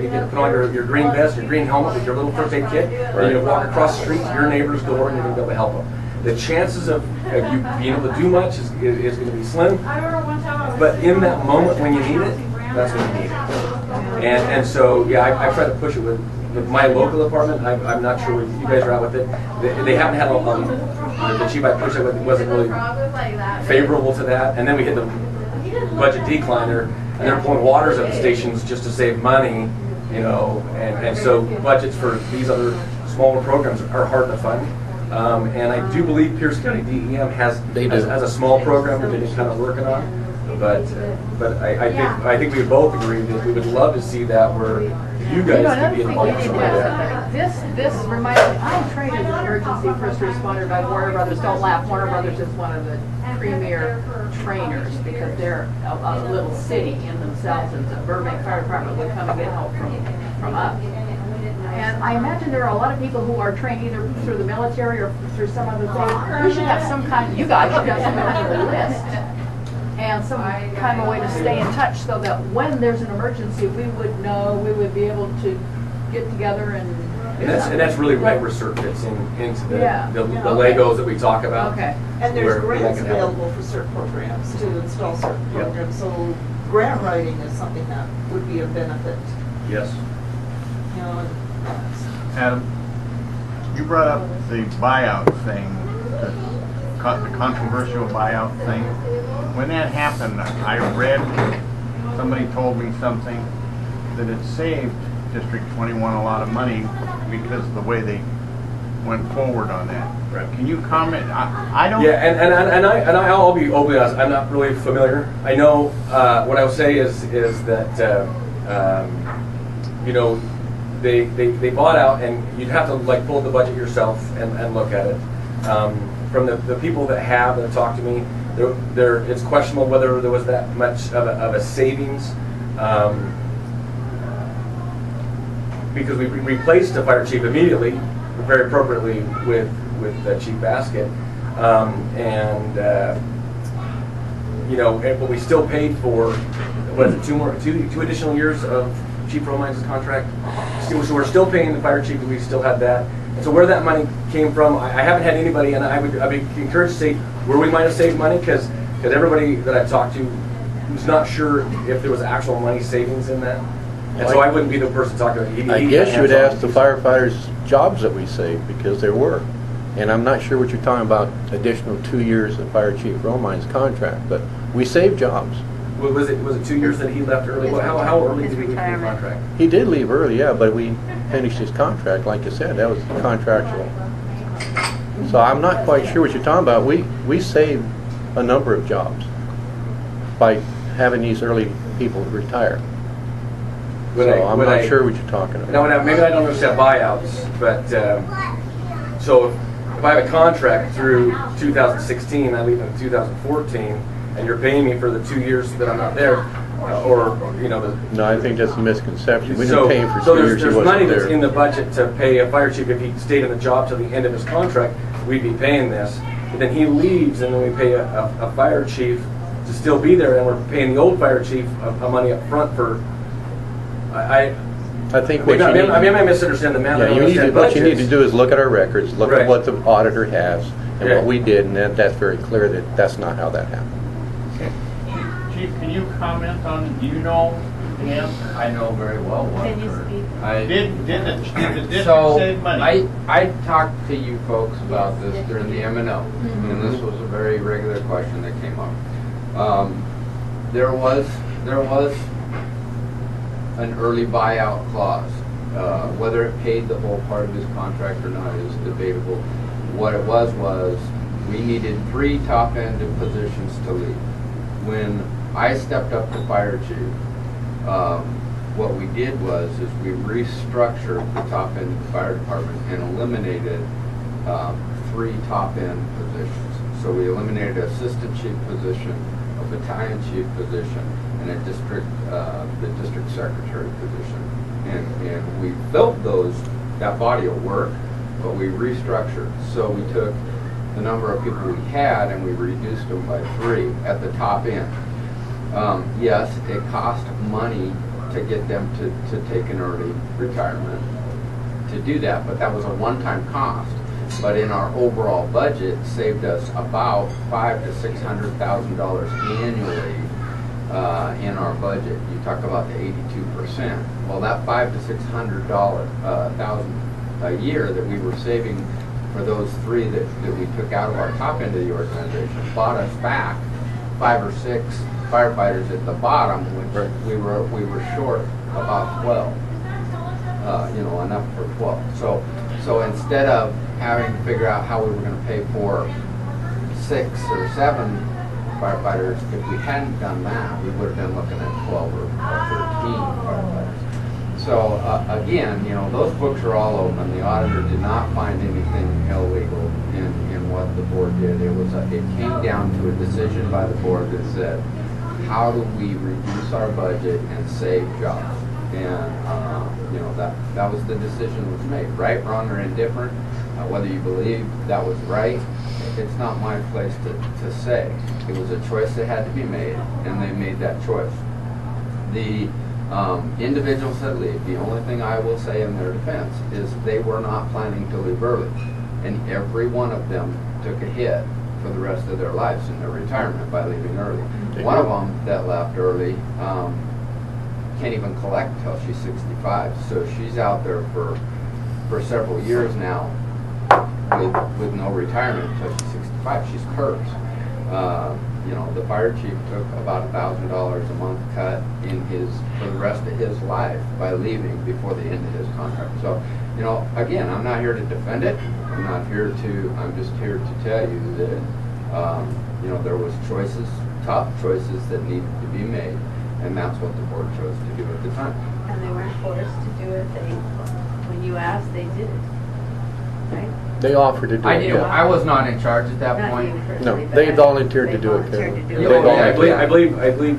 get to put on your green vest, your green helmet with your little first aid kit, and you walk across the street to your neighbor's door and you're going to be able to help them. The chances of you being able to do much is going to be slim, but in that moment when you need it, that's when you need it. And so, yeah, I try to push it with my local department. I'm not sure where you guys are at with it. They haven't had the chief I pushed it with wasn't really favorable to that. And then we hit the budget decliner, and they're pulling waters at the stations just to save money, you know. And so budgets for these other smaller programs are hard to fund. And I do believe Pierce County DEM has a small program that they're kind of working on. But I think we both agree that we would love to see that where you guys could be involved in something like that. This reminds me, I'm trained as an emergency first responder by Warner Brothers. Don't laugh, Warner Brothers is one of the premier trainers because they're a little city in themselves, and the Burbank Fire Department would come and get help from us. And I imagine there are a lot of people who are trained either through the military or through some other thing. We should have some kind, you guys should have some kind of a list and some kind of a way to stay in touch so that when there's an emergency, we would know, we would be able to get together and that's really right where CERT fits into the Legos that we talk about. Okay. And there's grants available for CERT programs to install CERT programs. So grant writing is something that would be a benefit. Yes. You know, Adam, you brought up the buyout thing, the controversial buyout thing. When that happened, I read, somebody told me something, that it saved District 21 a lot of money because of the way they went forward on that. Right. Can you comment? I don't. Yeah, and I'll be openly honest. I'm not really familiar. I know what I will say is that you know, they bought out, and you'd have to like pull the budget yourself and look at it. From the people that have talked to me, it's questionable whether there was that much of a savings. Because we replaced the fire chief immediately, very appropriately, with Chief Basket, you know, but we still paid for what is it, two additional years of Chief Romines' contract. So we're still paying the fire chief, and we still had that. And so where that money came from, I haven't had anybody, and I'd be encouraged to say where we might have saved money, because everybody that I've talked to was not sure if there was actual money savings in that. And so I wouldn't be the person talking about it. I guess you would ask the firefighters' jobs that we saved, because there were. And I'm not sure what you're talking about, additional 2 years of Fire Chief Romines' contract, but we saved jobs. Was it 2 years that he left early? How early did he leave the contract? He did leave early, yeah, but we finished his contract, like I said, that was contractual. So I'm not quite sure what you're talking about. We saved a number of jobs by having these early people retire. So I'm not sure what you're talking about. Now, maybe I don't understand buyouts, but so if I have a contract through 2016, I leave in 2014, and you're paying me for the 2 years that I'm not there, or you know. No, I think that's a misconception. We didn't pay him for 2 years. So there's money that's in the budget to pay a fire chief if he stayed in the job till the end of his contract. We'd be paying this, but then he leaves, and then we pay a fire chief to still be there, and we're paying the old fire chief money up front for. I think what you need. I might misunderstand the matter. Yeah, what you need to do is look at our records, look at what the auditor has, and what we did, and that's very clear that that's not how that happened. Chief, can you comment on, do you know him? I know very well what. Can you speak? Did the district So, save money? I talked to you folks about this during the M&O, and this was a very regular question that came up. There was an early buyout clause. Whether it paid the whole part of his contract or not is debatable. What it was we needed 3 top-end positions to leave. When I stepped up to fire chief, what we did was we restructured the top end of the fire department and eliminated 3 top-end positions. So we eliminated an assistant chief position, a battalion chief position, and the district secretary position. And we filled that body of work, but we restructured. So we took the number of people we had and we reduced them by 3 at the top end. Yes, it cost money to get them to take an early retirement to do that, but that was a one-time cost. But in our overall budget, it saved us about $500,000 to $600,000 annually in our budget. You talk about the 82%. Well, that $500,000 to $600,000 a year that we were saving for those 3 that we took out of our top end of the organization bought us back 5 or 6 firefighters at the bottom, which we were short about 12. Enough for 12. So instead of having to figure out how we were going to pay for 6 or 7 firefighters, if we hadn't done that, we would have been looking at 12 or 13 firefighters. So again, those books are all open. The auditor did not find anything illegal in what the board did. It came down to a decision by the board that said, how do we reduce our budget and save jobs? And that was the decision that was made. Right, wrong, or indifferent, whether you believe that was right, it's not my place to say. It was a choice that had to be made, and they made that choice. The individuals that leave, the only thing I will say in their defense is they were not planning to leave early, and every one of them took a hit for the rest of their lives in their retirement by leaving early. One of them that left early can't even collect till she's 65, so she's out there for several years now with no retirement until she's 65. She's cursed. The fire chief took about $1,000 a month cut for the rest of his life by leaving before the end of his contract. So, again, I'm not here to defend it. I'm just here to tell you that, there was tough choices that needed to be made, and that's what the board chose to do at the time. And they weren't forced to do it. When you asked, they did it, right? They offered to do it. I was not in charge at that Not point. you personally, No, but they volunteered to do it. volunteered to do They it. volunteered. I believe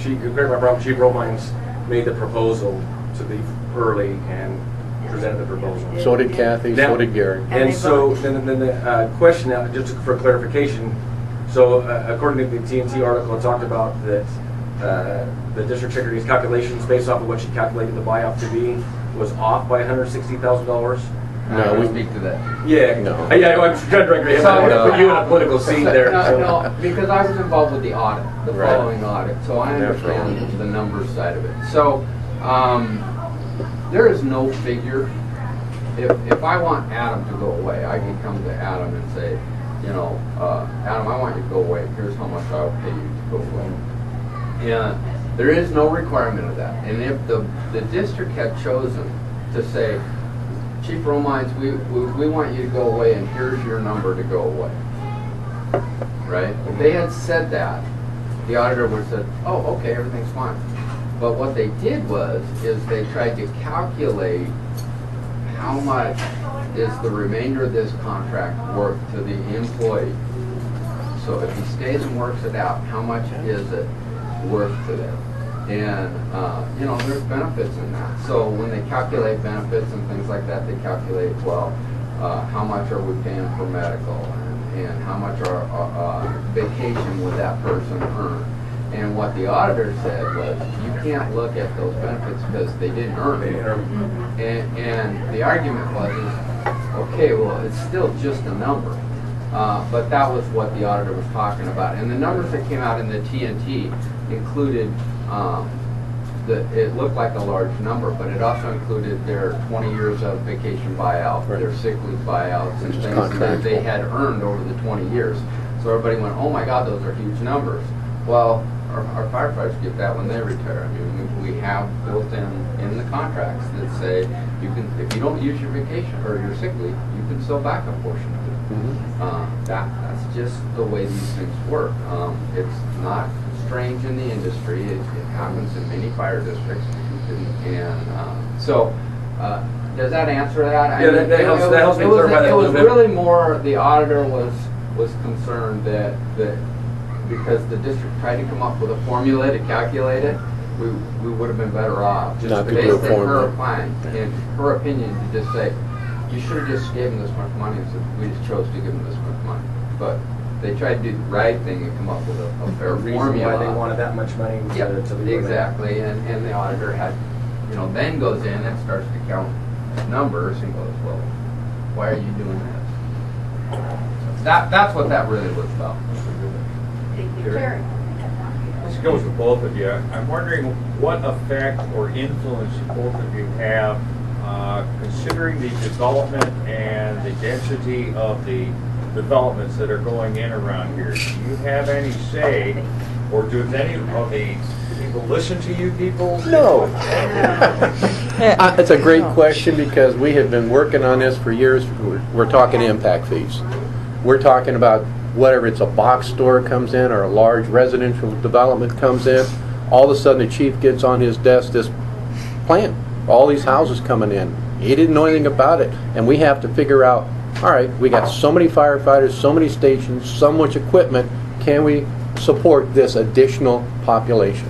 Chief Romines made the proposal to leave early and presented the proposal. So did Kathy, so did Gary. And so then the question now, just for clarification, so according to the TNT article, it talked about that the district secretary's calculations based off of what she calculated the buyout to be was off by $160,000. No, we speak to that. Yeah, No. I'm trying to drag your head. I want to put you in a political scene there. No, because I was involved with the audit, the following audit, so I understand the numbers side of it. So, there is no figure. If I want Adam to go away, I can come to Adam and say, Adam, I want you to go away. Here's how much I'll pay you to go away. And there is no requirement of that. And if the district had chosen to say, Chief Romines, we want you to go away, and here's your number to go away. Right? If they had said that, the auditor would have said, oh, okay, everything's fine. But what they did is they tried to calculate how much is the remainder of this contract worth to the employee. So if he stays and works it out, how much is it worth to them? And, there's benefits in that. So when they calculate benefits and things like that, they calculate, how much are we paying for medical, and how much vacation would that person earn? And what the auditor said was, you can't look at those benefits because they didn't earn it. And the argument was, okay, well, it's still just a number. But that was what the auditor was talking about. And the numbers that came out in the TNT included it looked like a large number, but it also included their 20 years of vacation buyout, Right. their sick leave buyouts, and Which is things that they contractual. had earned over the 20 years. So everybody went, oh my God, those are huge numbers. Well, our firefighters get that when they retire. I mean, we have built in the contracts that say you can, if you don't use your vacation or your sick leave, you can still back a portion of it. That's just the way these things work. It's not strange in the industry. It happens in many fire districts, so. Does that answer that? Yeah, that helps me clarify that a It was little bit. really more, the auditor was concerned that because the district tried to come up with a formula to calculate it, we would have been better off. Just Not to do a based on her formula. in her opinion, to just say, you should have just given this much money, and said, we just chose to give them this much money. But they tried to do the right thing and come up with a fair reason formula. why they wanted that much money Yeah, to be exactly, and the auditor had, then goes in and starts to count numbers and goes, well, why are you doing this? That's what that really was about. Thank you, Terry. This goes to both of you. I'm wondering what effect or influence both of you have considering the development and the density of the developments that are going in around here. Do you have any say, or do any of the people listen to you people? No. It's a great question because we have been working on this for years. We're talking impact fees. We're talking about whether it's a box store comes in or a large residential development comes in. All of a sudden the chief gets on his desk this plan. All these houses coming in. He didn't know anything about it. And we have to figure out, all right, we got so many firefighters, so many stations, so much equipment. Can we support this additional population?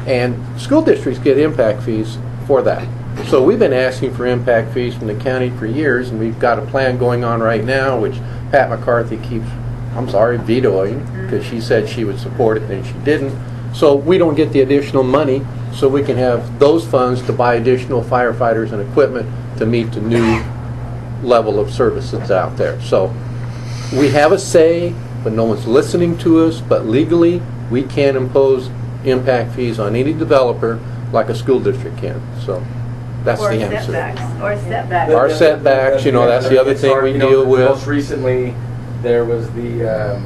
And school districts get impact fees for that. So we've been asking for impact fees from the county for years, and we've got a plan going on right now, which Pat McCarthy keeps, vetoing, because she said she would support it and she didn't. So we don't get the additional money, so we can have those funds to buy additional firefighters and equipment to meet the new level of service that's out there. So we have a say, but no one's listening to us. But legally, we can't impose impact fees on any developer like a school district can. So that's Or the answer. setbacks, or setbacks. Our setbacks, that's the other thing we deal with. Most recently, there was the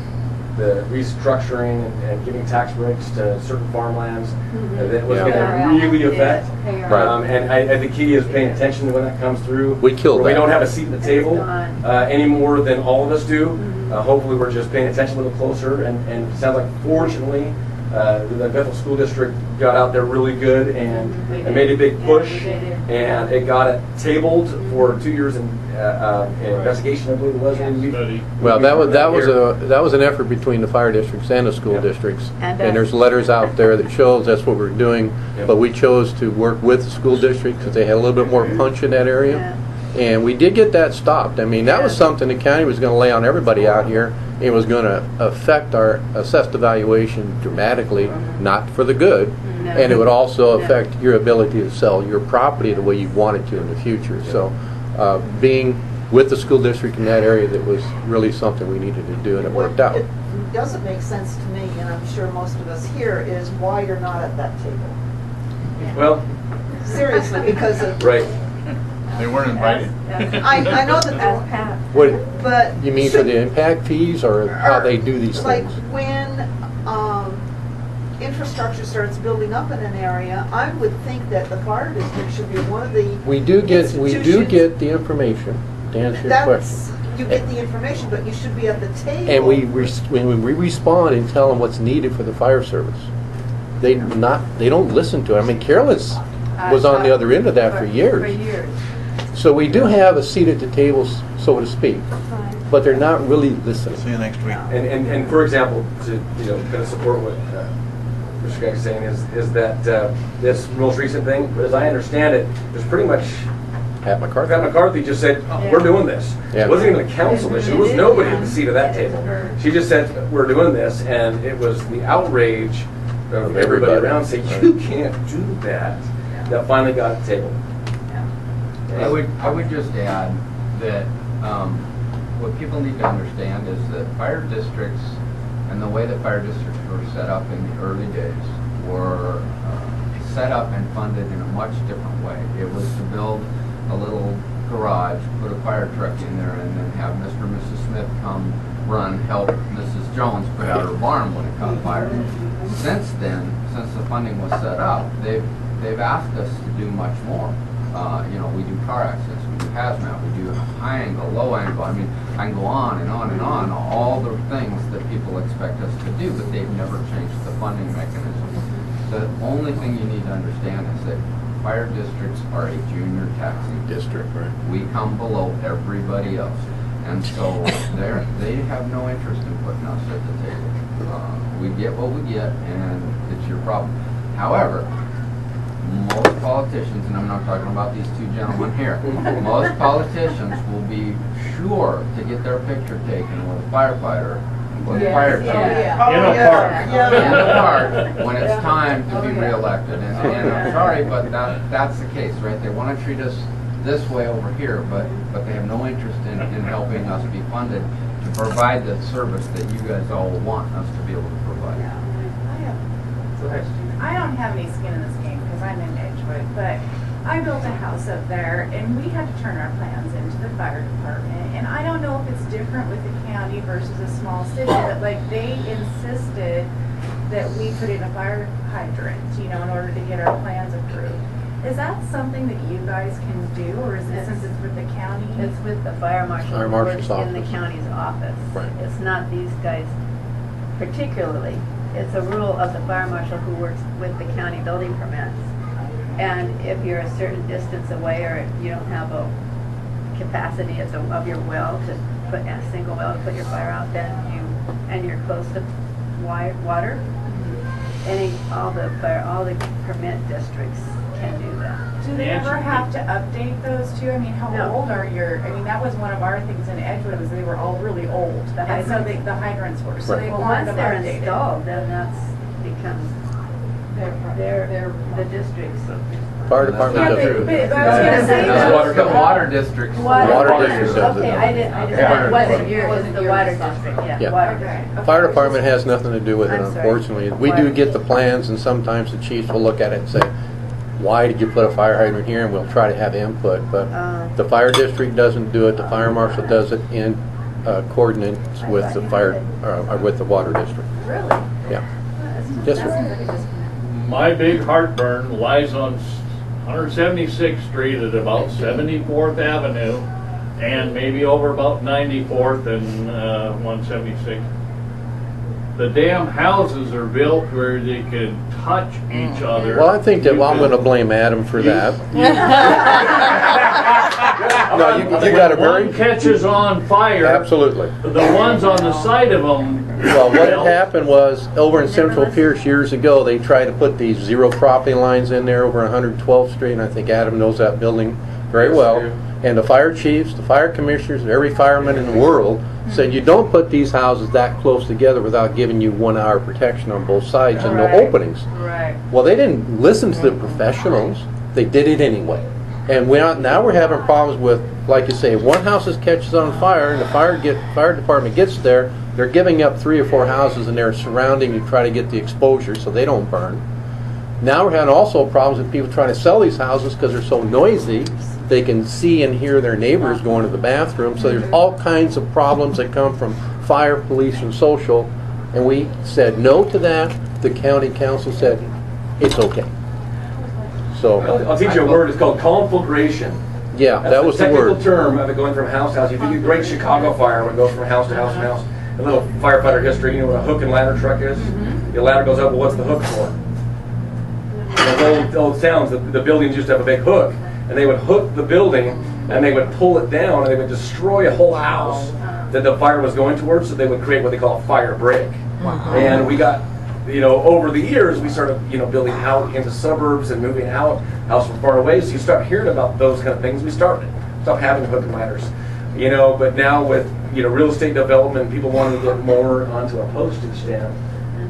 restructuring and giving tax breaks to certain farmlands that was going to really affect. Right. And I the key is paying attention to when that comes through. We killed We that. don't have a seat at the table any more than all of us do. Hopefully, we're just paying attention a little closer. And it sounds like, fortunately, the Bethel School District got out there really good and made a big push, and it got it tabled for 2 years in investigation, I believe it was. Well, that was an effort between the fire districts and the school districts, and there's letters out there that shows that's what we're doing. But we chose to work with the school district because they had a little bit more punch in that area, and we did get that stopped. I mean, that was something the county was going to lay on everybody out here. It was going to affect our assessed evaluation dramatically, not for the good, and it would also affect your ability to sell your property the way you wanted to in the future. So being with the school district in that area, that was really something we needed to do, and it worked out. It doesn't make sense to me, and I'm sure most of us here, is why you're not at that table. Well, Seriously, because of... right. They weren't invited. I know that Pat. What but... you mean for the impact fees, or how they do these Like things? when infrastructure starts building up in an area, I would think that the fire district should be one of the We do get institutions- the information to answer your question. You get the information, but you should be at the table. And when we respond and tell them what's needed for the fire service, they don't listen to it. I mean, Carolyn's was on the other end of that for years. For years. So we do have a seat at the table, so to speak, but they're not really listening. See you next week. And for example, to kind of support what Mr. Skaggs is saying is that this most recent thing, as I understand it, there's pretty much Pat McCarthy. Pat McCarthy just said, we're doing this. Yeah. It wasn't even a council issue. There was nobody at the seat of that table. She just said, we're doing this, and it was the outrage of everybody around saying, you can't do that, that finally got at the table. I would just add that what people need to understand is that fire districts and the way that fire districts were set up in the early days were set up and funded in a much different way. It was to build a little garage, put a fire truck in there, and then have Mr. and Mrs. Smith come run, help Mrs. Jones put out her barn when it caught fire. Since then, since the funding was set up, they've asked us to do much more. You know, we do car accidents, we do hazmat, we do high angle, low angle. I mean, I can go on and on and on, all the things that people expect us to do, but they've never changed the funding mechanism. The only thing you need to understand is that fire districts are a junior taxing district. Right. We come below everybody else. And so they have no interest in putting us at the table. We get what we get, and it's your problem. However, most politicians, and I'm not talking about these two gentlemen here, most politicians will be sure to get their picture taken with a firefighter, with a fire chief, in a park, when it's time to be reelected. And I'm sorry, but that's the case, right? They want to treat us this way over here, but they have no interest in helping us be funded to provide the service that you guys all want us to be able to provide. I don't have any skin in this game because I'm in Edgewood, but I built a house up there and we had to turn our plans into the fire department. And I don't know if it's different with the county versus a small city, but like they insisted that we put in a fire hydrant, you know, in order to get our plans approved. Is that something that you guys can do, or is it since it's with the county? It's with the fire marshal who works in the county's office. Right. It's not these guys particularly. It's a rule of the fire marshal who works with the county building permits. And if you're a certain distance away, or you don't have a capacity of your well to put a single well to put your fire out, then you're close to water. All the permit districts can do that. Do they ever have to update those too? I mean, how old are that was one of our things in Edgewood, was they were all really old. And so the hydrants were. So they once they're installed, then that's becomes the district's. Fire department does it. The water districts. Water district does it. Okay, I didn't. It wasn't the water district. Yeah. Water district. Fire department has nothing to do with it, unfortunately. We do get the plans, and sometimes the chiefs will look at it and say, why did you put a fire hydrant here? And we'll try to have input, but the fire district doesn't do it. The fire marshal does it in coordinates with the with the water district. Really? Yeah. Yes, sir. My big heartburn lies on 176th Street at about 74th Avenue, and maybe over about 94th and 176th. The damn houses are built where they can touch each other. Well, I think that I'm going to blame Adam for that. No, you got a very... One catches on fire. Absolutely. The ones on the side of them... Well, what had happened was, over in Central Pierce years ago, they tried to put these zero property lines in there over 112th Street, and I think Adam knows that building very well. And the fire chiefs, the fire commissioners, every fireman in the world said, you don't put these houses that close together without giving you 1 hour protection on both sides and no openings. Right. Well, they didn't listen to the professionals. They did it anyway. And now we're having problems with, like you say, one house catches on fire and the fire department gets there, they're giving up 3 or 4 houses and they're surrounding to try to get the exposure so they don't burn. Now we're having also problems with people trying to sell these houses because they're so noisy. They can see and hear their neighbors going to the bathroom. So there's all kinds of problems that come from fire, police, and social. And we said no to that. The county council said it's okay. So I'll teach you a word. It's called conflagration. Yeah, that was the word. That's the technical term of it going from house to house. If you do Great Chicago Fire, when it goes from house to house to house, a little firefighter history, you know what a hook and ladder truck is? The ladder goes up, well, what's the hook for? The old sounds, the buildings used to have a big hook, and they would hook the building, and they would pull it down, and they would destroy a whole house that the fire was going towards, so they would create what they call a fire break. And we got, over the years, we started, building out into suburbs and moving out from far away, so you start hearing about those kind of things. We stopped having hook and ladders, but now with, real estate development, people wanting to get more onto a postage stamp.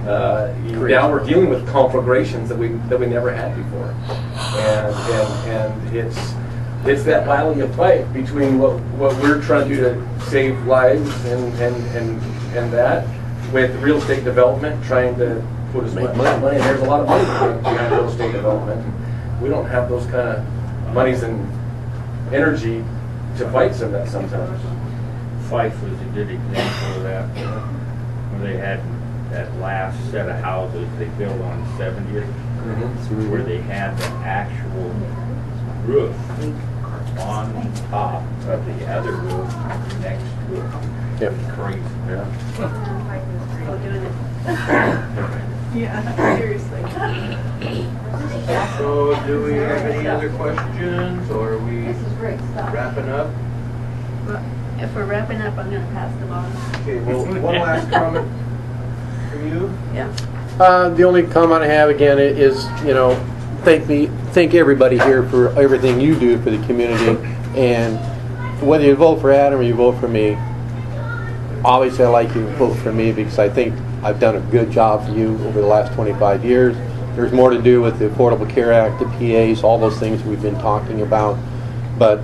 Now we're dealing with conflagrations that we never had before, and it's that battle you fight between what we're trying to do to save lives and that with real estate development trying to put as Make much money. There's a lot of money behind real estate development. We don't have those kind of monies and energy to fight some of that sometimes. Fife was a good example of that. When they had that last set of houses they built on 70th, where they had the actual roof on top of the other roof next to it. Yep. Crazy. Yeah. Oh, doing it. Yeah, seriously. So, do we have any other questions, or are we This is great stuff. wrapping up? Well, if we're wrapping up, I'm gonna pass them on. Okay, well, one last comment from you. Yeah. The only comment I have again is, thank everybody here for everything you do for the community, and whether you vote for Adam or you vote for me, obviously I like you to vote for me because I think I've done a good job for you over the last 25 years. There's more to do with the Affordable Care Act, the PAs, all those things we've been talking about, but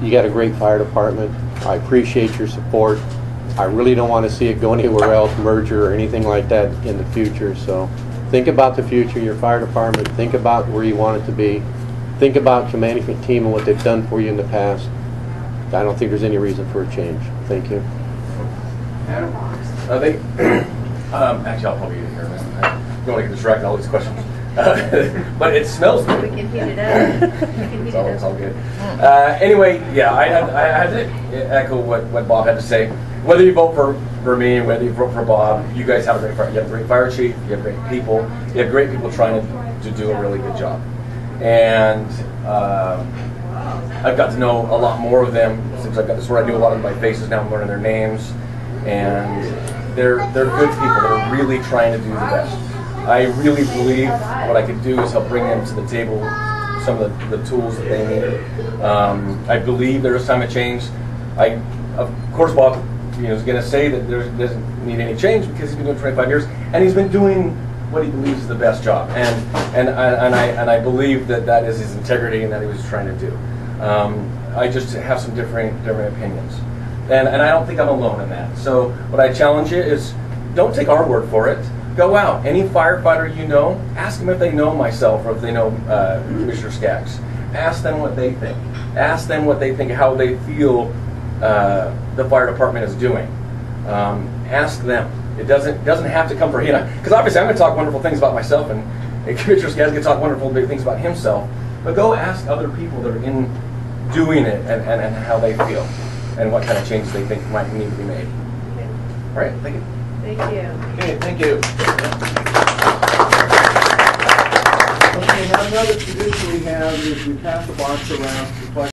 you got a great fire department. I appreciate your support. I really don't want to see it go anywhere else, merger or anything like that in the future. So think about the future, your fire department. Think about where you want it to be. Think about your management team and what they've done for you in the past. I don't think there's any reason for a change. Thank you. Adam? Actually, I'll probably get here. I don't want to get distracted all these questions. But it smells We good. can heat it up. We can heat It's all it up. good. Anyway, yeah, I had to echo what Bob had to say. Whether you vote for me and whether you vote for Bob, you guys have a great fire. You have a great fire chief. You have great people. You have great people trying to do a really good job. And I've got to know a lot more of them since I've got this where I knew a lot of my faces. Now I'm learning their names, and they're good people. They're really trying to do the best. I really believe what I could do is help bring them to the table some of the tools that they need. I believe there is time to change. Of course, Bob, is going to say that there doesn't need any change because he's been doing it 25 years, and he's been doing what he believes is the best job. And I believe that is his integrity and that he was trying to do. I just have some different opinions, and I don't think I'm alone in that. So what I challenge you is, don't take our word for it. Go out. Any firefighter you know, ask them if they know myself or if they know Commissioner Skaggs. Ask them what they think. Ask them what they think, how they feel the fire department is doing. Ask them. It doesn't have to come from here. Because obviously I'm going to talk wonderful things about myself, and Commissioner Skaggs can talk wonderful big things about himself. But go ask other people that are in doing it and how they feel and what kind of changes they think might need to be made. All right, thank you. Thank you. Okay, thank you. Okay, now another tradition we have is we pass the box around to